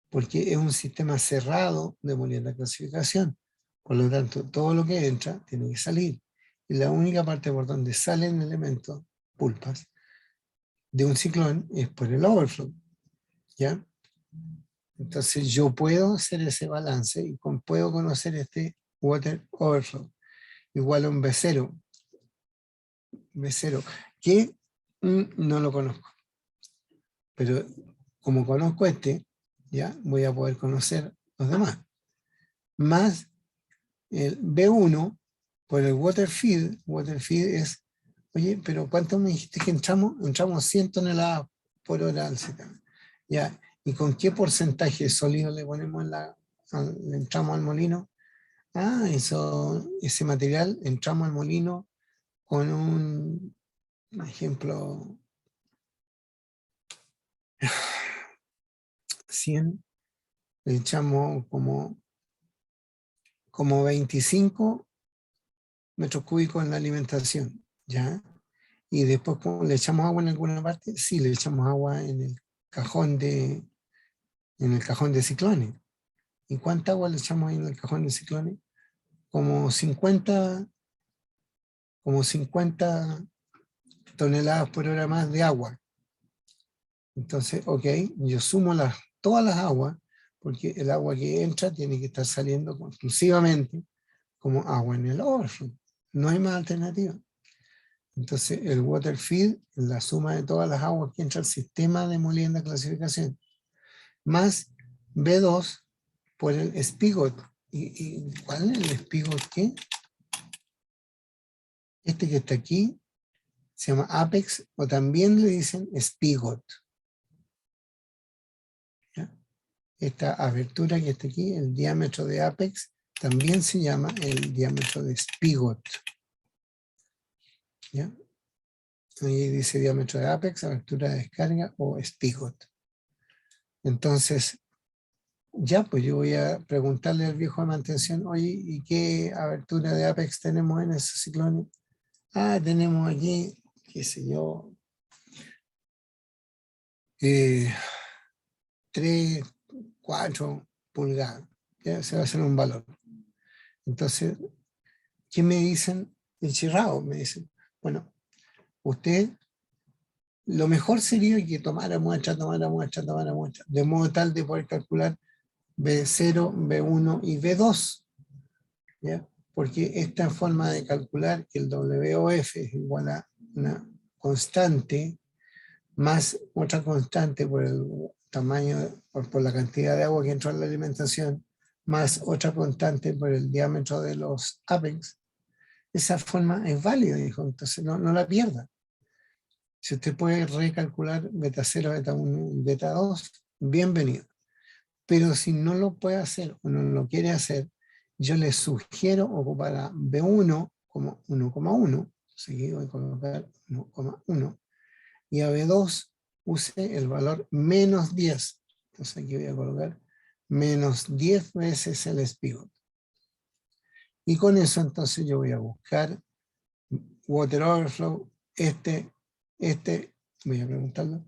Porque es un sistema cerrado de molienda de clasificación. Por lo tanto, todo lo que entra tiene que salir. Y la única parte por donde salen elementos, pulpas, de un ciclón es por el overflow. ¿Ya? Entonces yo puedo hacer ese balance y puedo conocer este water overflow igual a un B0. B0, que no lo conozco. Pero como conozco este, ya voy a poder conocer los demás. Más el B1 por el water feed. Water feed es, oye, pero ¿cuánto me dijiste que entramos? Entramos 100 toneladas por hora al sistema. Ya, ¿y con qué porcentaje de sólido le ponemos le entramos al molino? Ah, ese material entramos al molino con un ejemplo 100, le echamos como 25 metros cúbicos en la alimentación, ¿ya? Y después, ¿le echamos agua en alguna parte? Sí, le echamos agua en el cajón de ciclones. ¿Y cuánta agua le echamos ahí en el cajón de ciclones? Como 50 toneladas por hora más de agua. Entonces, ok, yo sumo todas las aguas, porque el agua que entra tiene que estar saliendo exclusivamente como agua en el overflow. No hay más alternativa. Entonces, el water feed, la suma de todas las aguas que entra al sistema de molienda de clasificación, más B2 por el spigot. ¿Y cuál es el spigot qué? Este que está aquí se llama apex, o también le dicen spigot. ¿Ya? Esta abertura que está aquí, el diámetro de apex, también se llama el diámetro de spigot. ¿Ya? Ahí dice diámetro de apex, abertura de descarga o spigot. Entonces, ya, pues yo voy a preguntarle al viejo de mantención, oye, ¿y qué abertura de apex tenemos en esos ciclones? Ah, tenemos aquí, qué sé yo, 3, 4 pulgadas. Ya se va a hacer un valor. Entonces, ¿qué me dicen? El chirrao me dicen, bueno, usted, lo mejor sería que tomara muestra, de modo tal de poder calcular B0, B1 y B2, ¿ya? Porque esta forma de calcular que el WOF es igual a una constante más otra constante por el tamaño, por la cantidad de agua que entró en la alimentación, más otra constante por el diámetro de los apex, esa forma es válida, dijo, entonces no la pierda. Si usted puede recalcular beta 0, beta 1 y beta 2, bienvenido. Pero si no lo puede hacer o no lo quiere hacer, yo le sugiero ocupar a B1 como 1,1, seguido voy a colocar 1,1, y a B2 use el valor menos 10. Entonces aquí voy a colocar menos 10 veces el spigot. Y con eso entonces yo voy a buscar water overflow, voy a preguntarlo,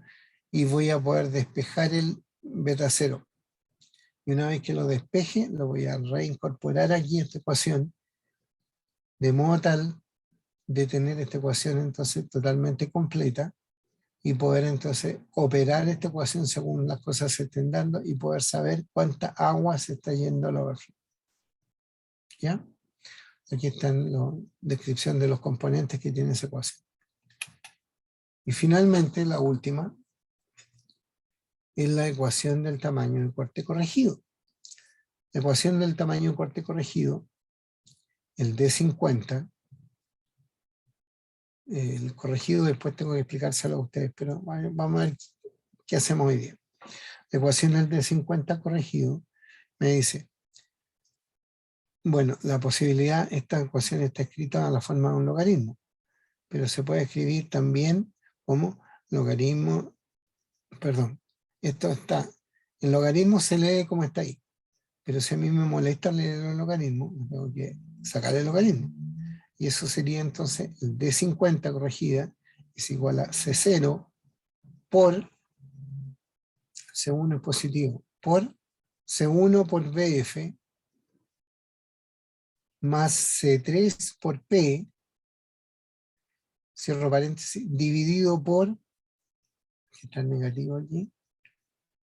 y voy a poder despejar el beta 0. Y una vez que lo despeje, lo voy a reincorporar aquí a esta ecuación, de modo tal de tener esta ecuación entonces totalmente completa y poder entonces operar esta ecuación según las cosas se estén dando y poder saber cuánta agua se está yendo al overflow. ¿Ya? Aquí están la descripción de los componentes que tiene esa ecuación. Y finalmente, la última, es la ecuación del tamaño del corte corregido. La ecuación del tamaño del corte corregido, el D50, el corregido después tengo que explicárselo a ustedes, pero vamos a ver qué hacemos hoy día. La ecuación del D50 corregido me dice, bueno, la posibilidad, esta ecuación está escrita en la forma de un logaritmo, pero se puede escribir también como logaritmo, perdón, esto está, el logaritmo se lee como está ahí, pero si a mí me molesta leer el logaritmo, tengo que sacar el logaritmo. Y eso sería entonces el D50 corregida es igual a C0 por C1 es positivo, por C1 por BF más C3 por P, cierro paréntesis, dividido por, que está negativo aquí,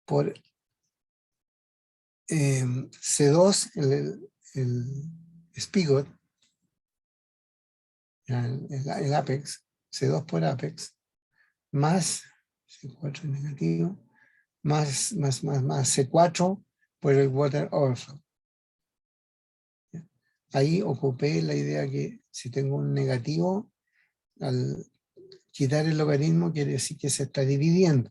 por C2, el spigot, el apex, C2 por apex, más C4 negativo, más C4 por el water overflow. Ahí ocupé la idea que si tengo un negativo, al quitar el logaritmo quiere decir que se está dividiendo.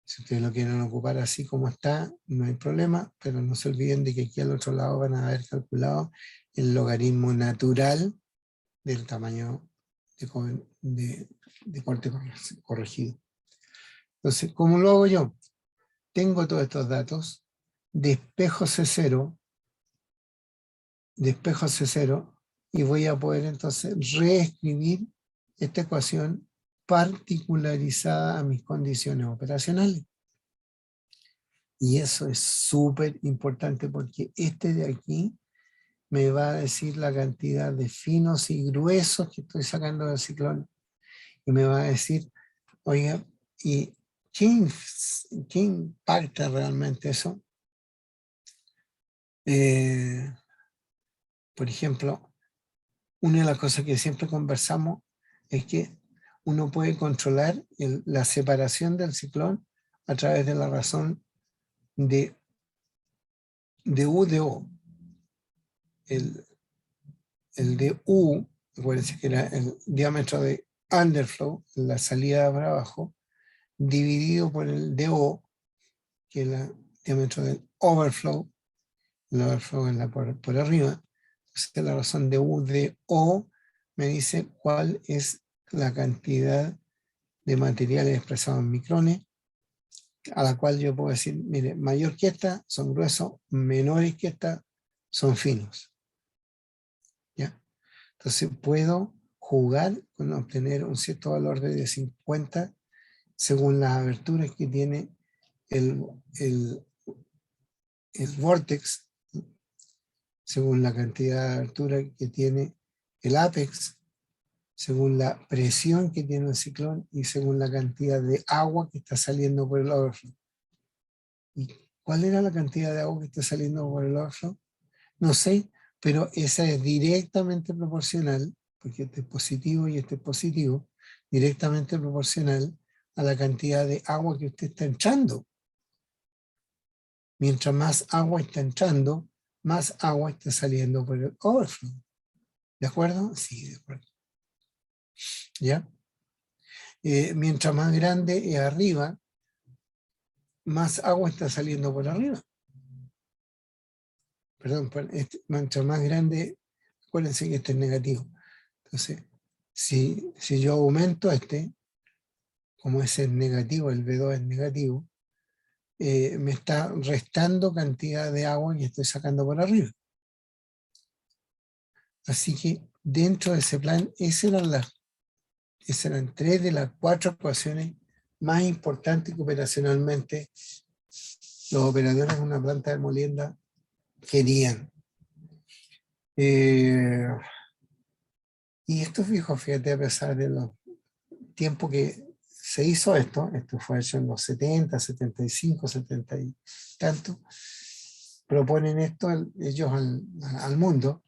Si ustedes lo quieren ocupar así como está, no hay problema, pero no se olviden de que aquí al otro lado van a haber calculado el logaritmo natural del tamaño de corte corregido. Entonces, ¿cómo lo hago yo? Tengo todos estos datos, despejo C0, y voy a poder entonces reescribir esta ecuación particularizada a mis condiciones operacionales. Y eso es súper importante porque este de aquí me va a decir la cantidad de finos y gruesos que estoy sacando del ciclón. Y me va a decir, oiga, ¿y qué impacta realmente eso? Por ejemplo, una de las cosas que siempre conversamos es que uno puede controlar la separación del ciclón a través de la razón de U de O. El de U, acuérdense que era el diámetro de underflow, la salida para abajo, dividido por el de O, que es el diámetro del overflow, el overflow es por arriba. Entonces la razón de U de O me dice cuál es la cantidad de materiales expresados en micrones, a la cual yo puedo decir, mire, mayor que esta son gruesos, menores que esta son finos. ¿Ya? Entonces puedo jugar con obtener un cierto valor de 50 según las aberturas que tiene el vortex, según la cantidad de abertura que tiene el apex, según la presión que tiene el ciclón y según la cantidad de agua que está saliendo por el overflow. ¿Y cuál era la cantidad de agua que está saliendo por el overflow? No sé, pero esa es directamente proporcional, porque este es positivo y este es positivo, directamente proporcional a la cantidad de agua que usted está entrando. Mientras más agua está entrando, más agua está saliendo por el overflow. ¿De acuerdo? Sí, de acuerdo. ¿Ya? Mientras más grande es arriba, más agua está saliendo por arriba. Perdón, mientras más grande, acuérdense que este es negativo. Entonces, si yo aumento como ese es negativo, el B2 es negativo, me está restando cantidad de agua que estoy sacando por arriba. Así que dentro de ese plan, esas eran 3 de las 4 ecuaciones más importantes que operacionalmente los operadores de una planta de molienda querían. Y esto fijo, fíjate, a pesar de los tiempos que se hizo esto fue hecho en los 70, 75, 70 y tanto, proponen esto ellos al mundo,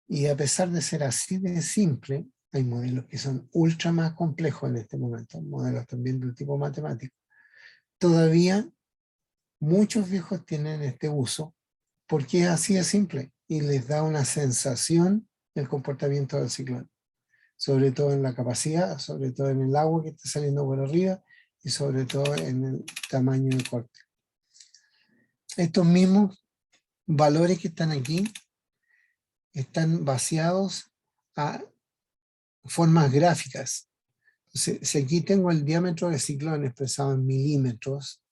y a pesar de ser así de simple, hay modelos que son ultra más complejos en este momento, modelos también del tipo matemático. Todavía muchos viejos tienen este uso porque es así de simple y les da una sensación del comportamiento del ciclón, sobre todo en la capacidad, sobre todo en el agua que está saliendo por arriba y sobre todo en el tamaño de corte. Estos mismos valores que están aquí están baseados a formas gráficas. Entonces, si aquí tengo el diámetro del ciclón expresado en milímetros,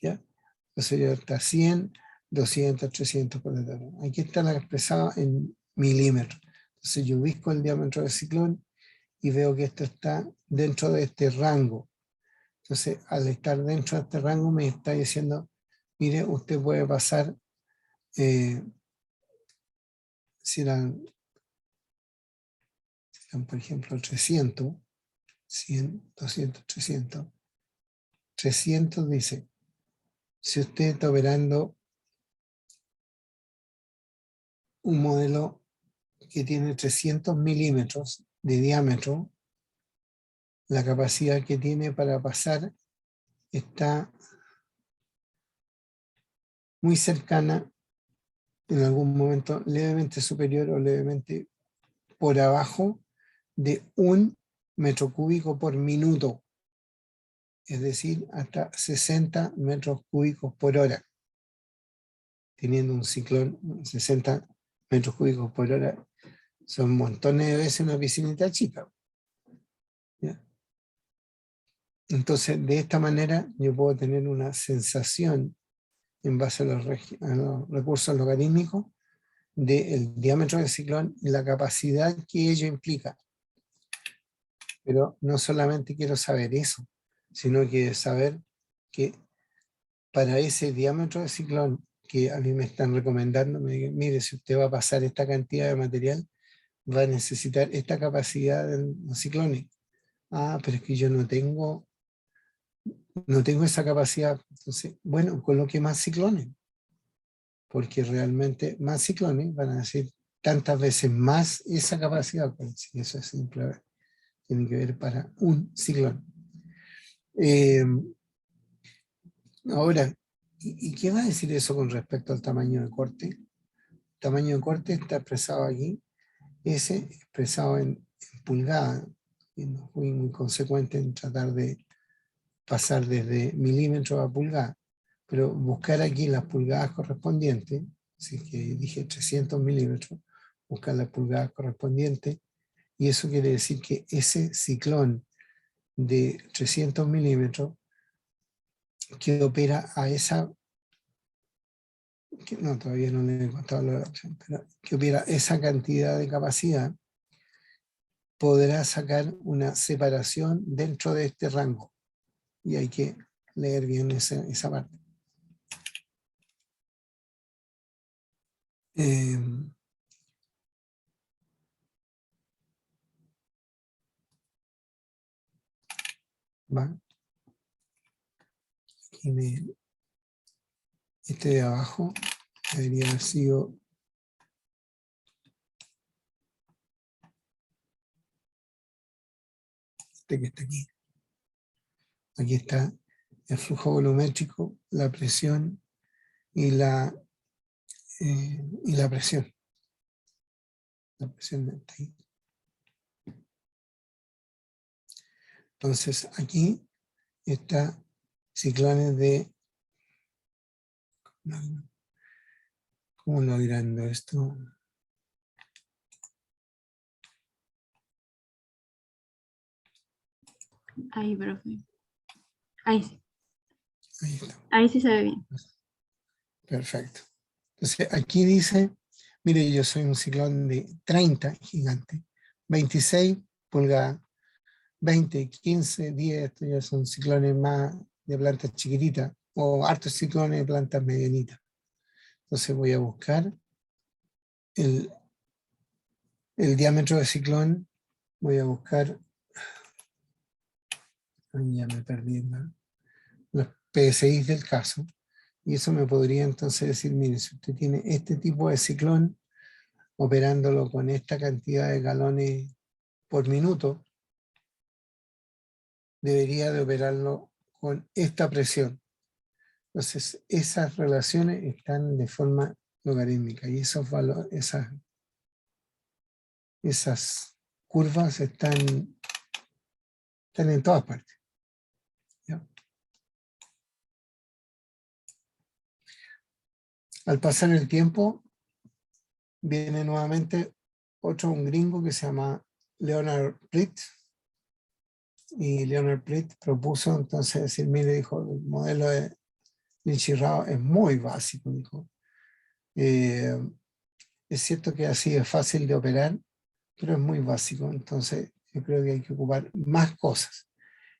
¿ya? Entonces ya está 100, 200, 300, por ejemplo. Aquí está la expresada en milímetros. Entonces yo ubico el diámetro del ciclón y veo que esto está dentro de este rango. Entonces, al estar dentro de este rango me está diciendo, mire, usted puede pasar, si eran, por ejemplo, 300, 100, 200, 300. 300 dice, si usted está operando un modelo que tiene 300 milímetros de diámetro, la capacidad que tiene para pasar está muy cercana, en algún momento levemente superior o levemente por abajo de 1 metro cúbico por minuto, es decir, hasta 60 metros cúbicos por hora. Teniendo un ciclón, 60 metros cúbicos por hora, son montones de veces una piscinita chica. ¿Ya? Entonces, de esta manera yo puedo tener una sensación en base a los recursos logarítmicos del diámetro del ciclón y la capacidad que ello implica. Pero no solamente quiero saber eso, sino que saber que para ese diámetro del ciclón que a mí me están recomendando, mire, si usted va a pasar esta cantidad de material, va a necesitar esta capacidad de ciclones. Ah, pero es que yo no tengo esa capacidad. Entonces, bueno, coloque más ciclones, porque realmente más ciclones van a decir tantas veces más esa capacidad. Pues, eso es simple, tiene que ver para un ciclón. Ahora, ¿y qué va a decir eso con respecto al tamaño de corte? El tamaño de corte está expresado aquí, ese expresado en pulgadas, y no fui muy consecuente en tratar de pasar desde milímetros a pulgadas, pero buscar aquí las pulgadas correspondientes, si es que dije 300 milímetros, buscar las pulgadas correspondientes, y eso quiere decir que ese ciclón de 300 milímetros que opera a esa, que no, todavía no le he contado la opción, pero que opera esa cantidad de capacidad, podrá sacar una separación dentro de este rango. Y hay que leer bien esa parte. ¿Va? Aquí este de abajo debería haber sido este que está aquí. Aquí está el flujo volumétrico, la presión y la presión. La presión está ahí. Entonces aquí está ciclones de... ¿Cómo logrando esto? Ahí, profe. Ahí sí. Ahí está. Ahí sí se ve bien. Perfecto. Entonces aquí dice, mire, yo soy un ciclón de 30, gigante, 26 pulgadas, 20, 15, 10, estos ya son ciclones más de plantas chiquititas, o hartos ciclones de plantas medianitas. Entonces voy a buscar el diámetro de ciclón, voy a buscar, ya me perdí, ¿no? Los PSI del caso, Y eso me podría entonces decir, mire, si usted tiene este tipo de ciclón, operándolo con esta cantidad de galones por minuto, debería de operarlo con esta presión. Entonces, esas relaciones están de forma logarítmica y esos valores, esas curvas están en todas partes. ¿Ya? Al pasar el tiempo, viene nuevamente un gringo que se llama Leonard Plitt, y Leonard Plitt propuso entonces decir, mire, dijo, el modelo de Nichirao es muy básico, dijo. Es cierto que así es fácil de operar, pero es muy básico, entonces yo creo que hay que ocupar más cosas.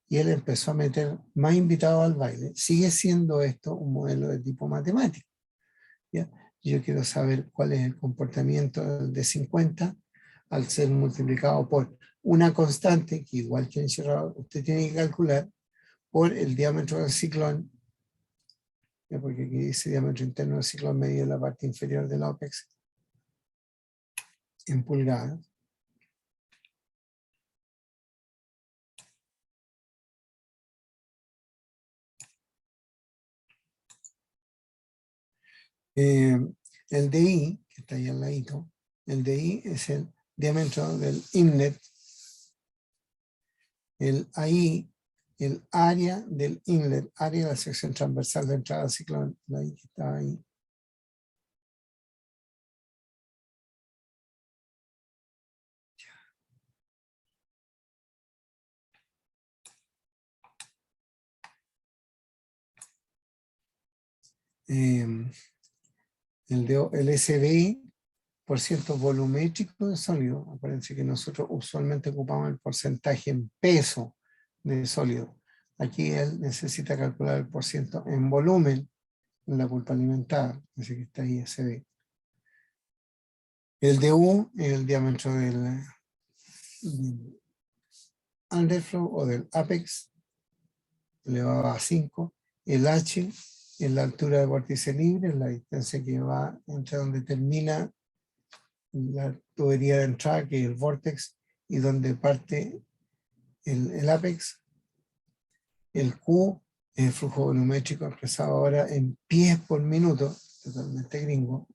Y él empezó a meter más invitados al baile. Sigue siendo esto un modelo de tipo matemático, ¿ya? Yo quiero saber cuál es el comportamiento de 50 al ser multiplicado por una constante, que igual que en Nichirao, usted tiene que calcular por el diámetro del ciclón, ¿ya? Porque aquí dice diámetro interno del ciclón medido en la parte inferior del ópex, en pulgadas. El DI, que está ahí al ladito, el DI es el diámetro del inlet. El AI, el área del inlet, área de la sección transversal de entrada al ciclón, ahí está ahí. El SBI, por ciento volumétrico de sólido. Acuérdense que nosotros usualmente ocupamos el porcentaje en peso de sólido. Aquí él necesita calcular el porciento en volumen en la pulpa alimentada, así que está ahí SBI. El DU es el diámetro del underflow o del apex, elevado a 5. El H es la altura de vórtice libre, la distancia que va entre donde termina la tubería de entrada, que es el vortex, y donde parte el apex. El Q es el flujo volumétrico expresado ahora en pies por minuto, totalmente gringo.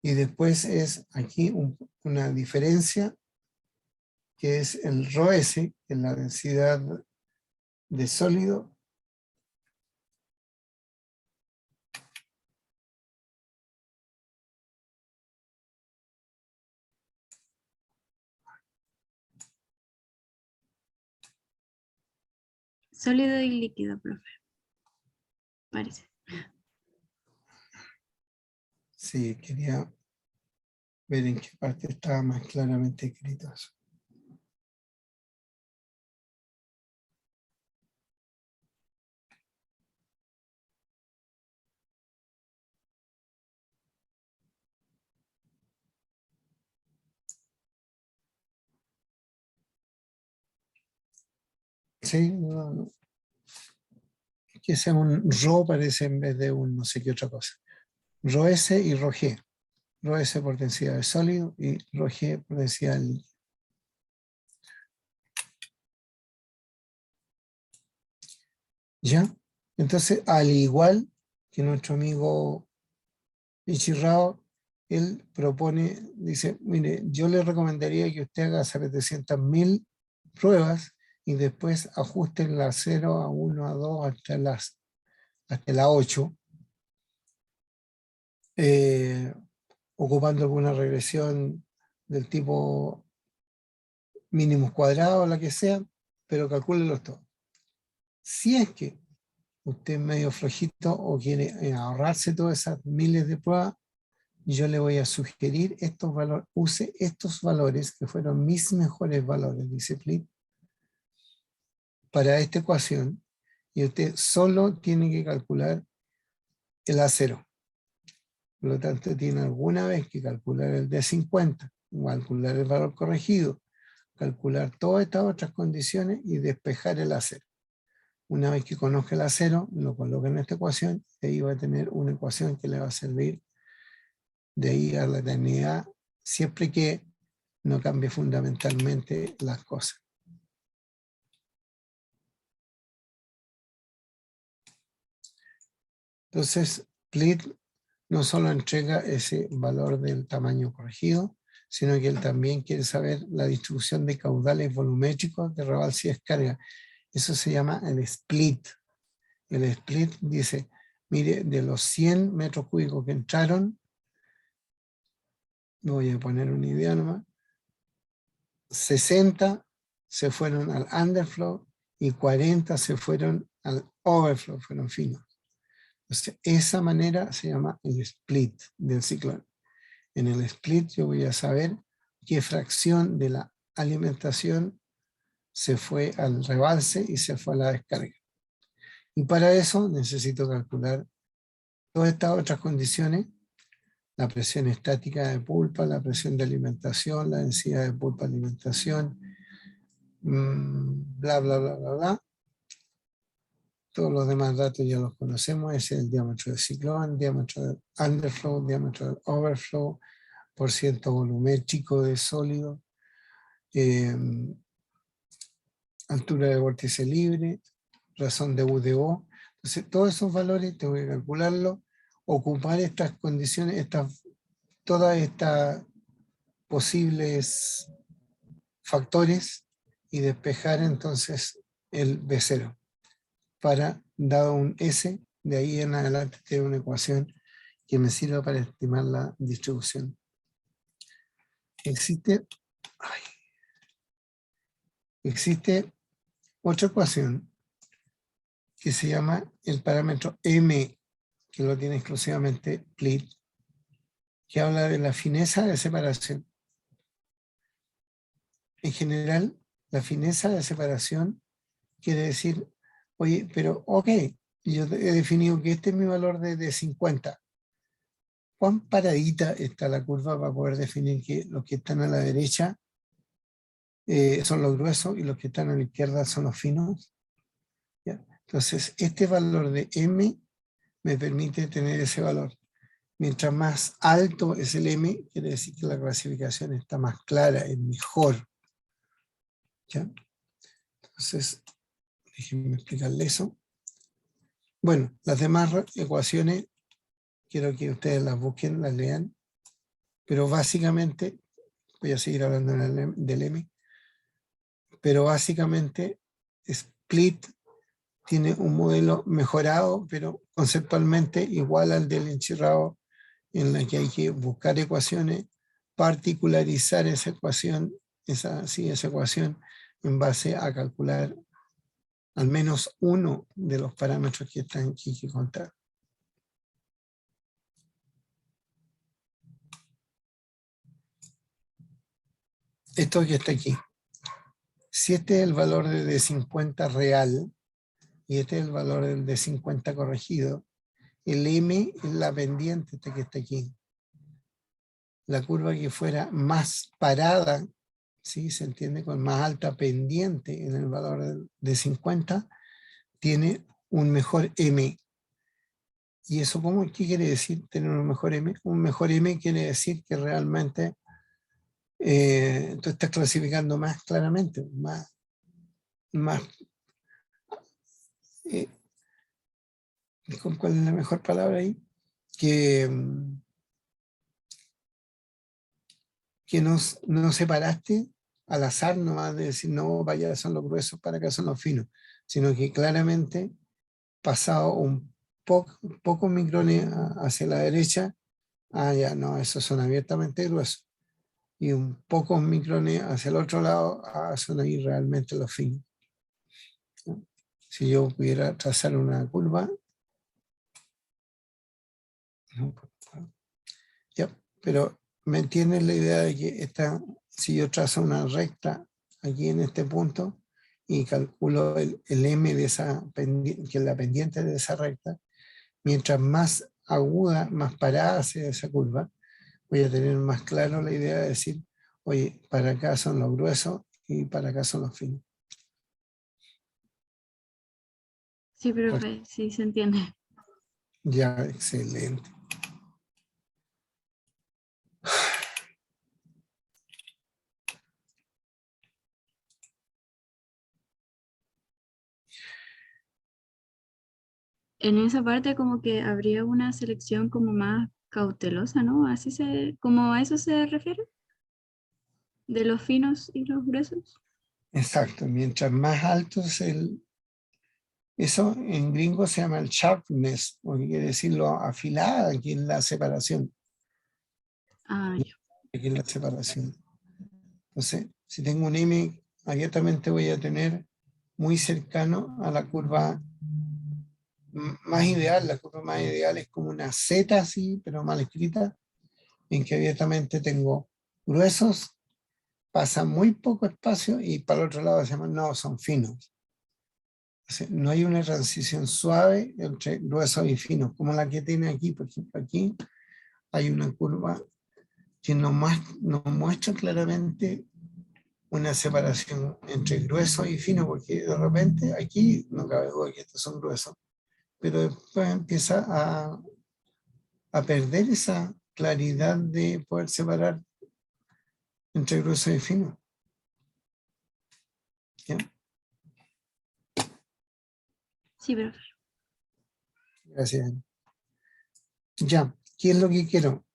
Y después es aquí una diferencia, que es el ρS, que es la densidad de sólido, Sólido y líquido, profe. Parece. sí, quería ver en qué parte estaba más claramente escrito eso. Sí, no. Que sea un ρ parece en vez de un no sé qué otra cosa. ρS y ρg. ρS por densidad de sólido y ρg por densidad de líquido. ¿Ya? Entonces, al igual que nuestro amigo Nichirao, él propone, dice, mire, yo le recomendaría que usted haga 700.000 pruebas y después ajusten la 0 a 1 a 2 hasta la 8, ocupando alguna regresión del tipo mínimos cuadrados, la que sea, pero calcúlelos todos. Si es que usted es medio flojito o quiere ahorrarse todas esas miles de pruebas, yo le voy a sugerir estos valores, use estos valores que fueron mis mejores valores, dice Plitt, para esta ecuación, y usted solo tiene que calcular el A0. Por lo tanto, tiene alguna vez que calcular el D50, calcular el valor corregido, calcular todas estas otras condiciones y despejar el A0. Una vez que conozca el A0, lo coloca en esta ecuación, y ahí va a tener una ecuación que le va a servir de ahí a la eternidad, siempre que no cambie fundamentalmente las cosas. Entonces, split no solo entrega ese valor del tamaño corregido, sino que él también quiere saber la distribución de caudales volumétricos de rebalse y descarga. Eso se llama el split. El split dice, mire, de los 100 metros cúbicos que entraron, voy a poner una idea nomás, 60 se fueron al underflow y 40 se fueron al overflow, fueron finos. Entonces, esa manera se llama el split del ciclón. En el split yo voy a saber qué fracción de la alimentación se fue al rebalse y se fue a la descarga. Y para eso necesito calcular todas estas otras condiciones, la presión estática de pulpa, la presión de alimentación, la densidad de pulpa de alimentación, bla, bla, bla, bla, bla. Todos los demás datos ya los conocemos, es el diámetro del ciclón, diámetro del underflow, diámetro del overflow, por ciento volumétrico de sólido, altura de vórtice libre, razón de U de O. Entonces, todos esos valores tengo que calcularlos, ocupar estas condiciones, todas estas posibles factores y despejar entonces el B0 para, dado un S, de ahí en adelante tengo una ecuación que me sirva para estimar la distribución. Existe otra ecuación que se llama el parámetro M, que lo tiene exclusivamente Split, que habla de la fineza de separación. En general, la fineza de separación quiere decir, oye, pero ok, yo he definido que este es mi valor de 50. ¿Cuán paradita está la curva para poder definir que los que están a la derecha son los gruesos y los que están a la izquierda son los finos? ¿Ya? Entonces, este valor de M me permite tener ese valor. Mientras más alto es el M, quiere decir que la clasificación está más clara, es mejor. ¿Ya? Entonces, déjenme explicarle eso. Bueno, las demás ecuaciones, quiero que ustedes las busquen, las lean, pero básicamente, voy a seguir hablando del M, pero básicamente Split tiene un modelo mejorado, pero conceptualmente igual al del enchirrado, en la que hay que buscar ecuaciones, particularizar esa ecuación, esa ecuación en base a calcular al menos uno de los parámetros que están aquí que contar. Esto que está aquí. Si este es el valor de D50 real y este es el valor del D50 corregido, el M es la pendiente que está aquí. La curva que fuera más parada, ¿sí? Se entiende, con más alta pendiente en el valor de 50, tiene un mejor M. ¿Y eso qué quiere decir tener un mejor M? Un mejor M quiere decir que realmente tú estás clasificando más claramente, más ¿cuál es la mejor palabra ahí? Que no separaste al azar nomás de decir, no, para allá son los gruesos, para acá son los finos, sino que claramente pasado pocos micrones hacia la derecha, ya no, esos son abiertamente gruesos, y un pocos micrones hacia el otro lado, son ahí realmente los finos. ¿No? Si yo pudiera trazar una curva, ya, pero ¿me entiendes la idea de que si yo trazo una recta aquí en este punto y calculo el M de esa pendiente, que es la pendiente de esa recta, mientras más aguda, más parada sea esa curva, voy a tener más claro la idea de decir, oye, para acá son los gruesos y para acá son los finos. Sí, profe, sí se entiende. Ya, excelente. En esa parte como que habría una selección como más cautelosa, ¿no? Como a eso se refiere, de los finos y los gruesos. Exacto, mientras más alto es eso en gringo se llama el sharpness, o quiere decir lo afilada, aquí en la separación. Ah, ya. Aquí en la separación. Entonces, si tengo un M, abiertamente voy a tener muy cercano a la curva más ideal. La curva más ideal es como una Z así, pero mal escrita, en que abiertamente tengo gruesos, pasa muy poco espacio y para el otro lado se llaman, no, son finos. Entonces, no hay una transición suave entre gruesos y finos, como la que tiene aquí, por ejemplo, aquí hay una curva que nos muestra claramente una separación entre grueso y fino, porque de repente aquí no cabe duda que estos son gruesos, pero después empieza a perder esa claridad de poder separar entre grueso y fino. ¿Ya? Sí, profe. Gracias. Ya, ¿qué es lo que quiero?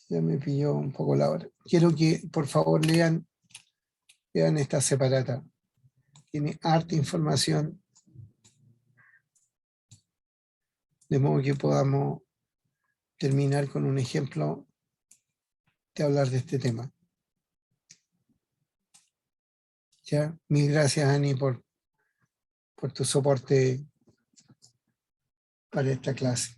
Ya me pilló un poco la hora. Quiero que por favor lean esta separata. Tiene harta información, de modo que podamos terminar con un ejemplo de hablar de este tema. ¿Ya? Mil gracias, Ani, por tu soporte para esta clase.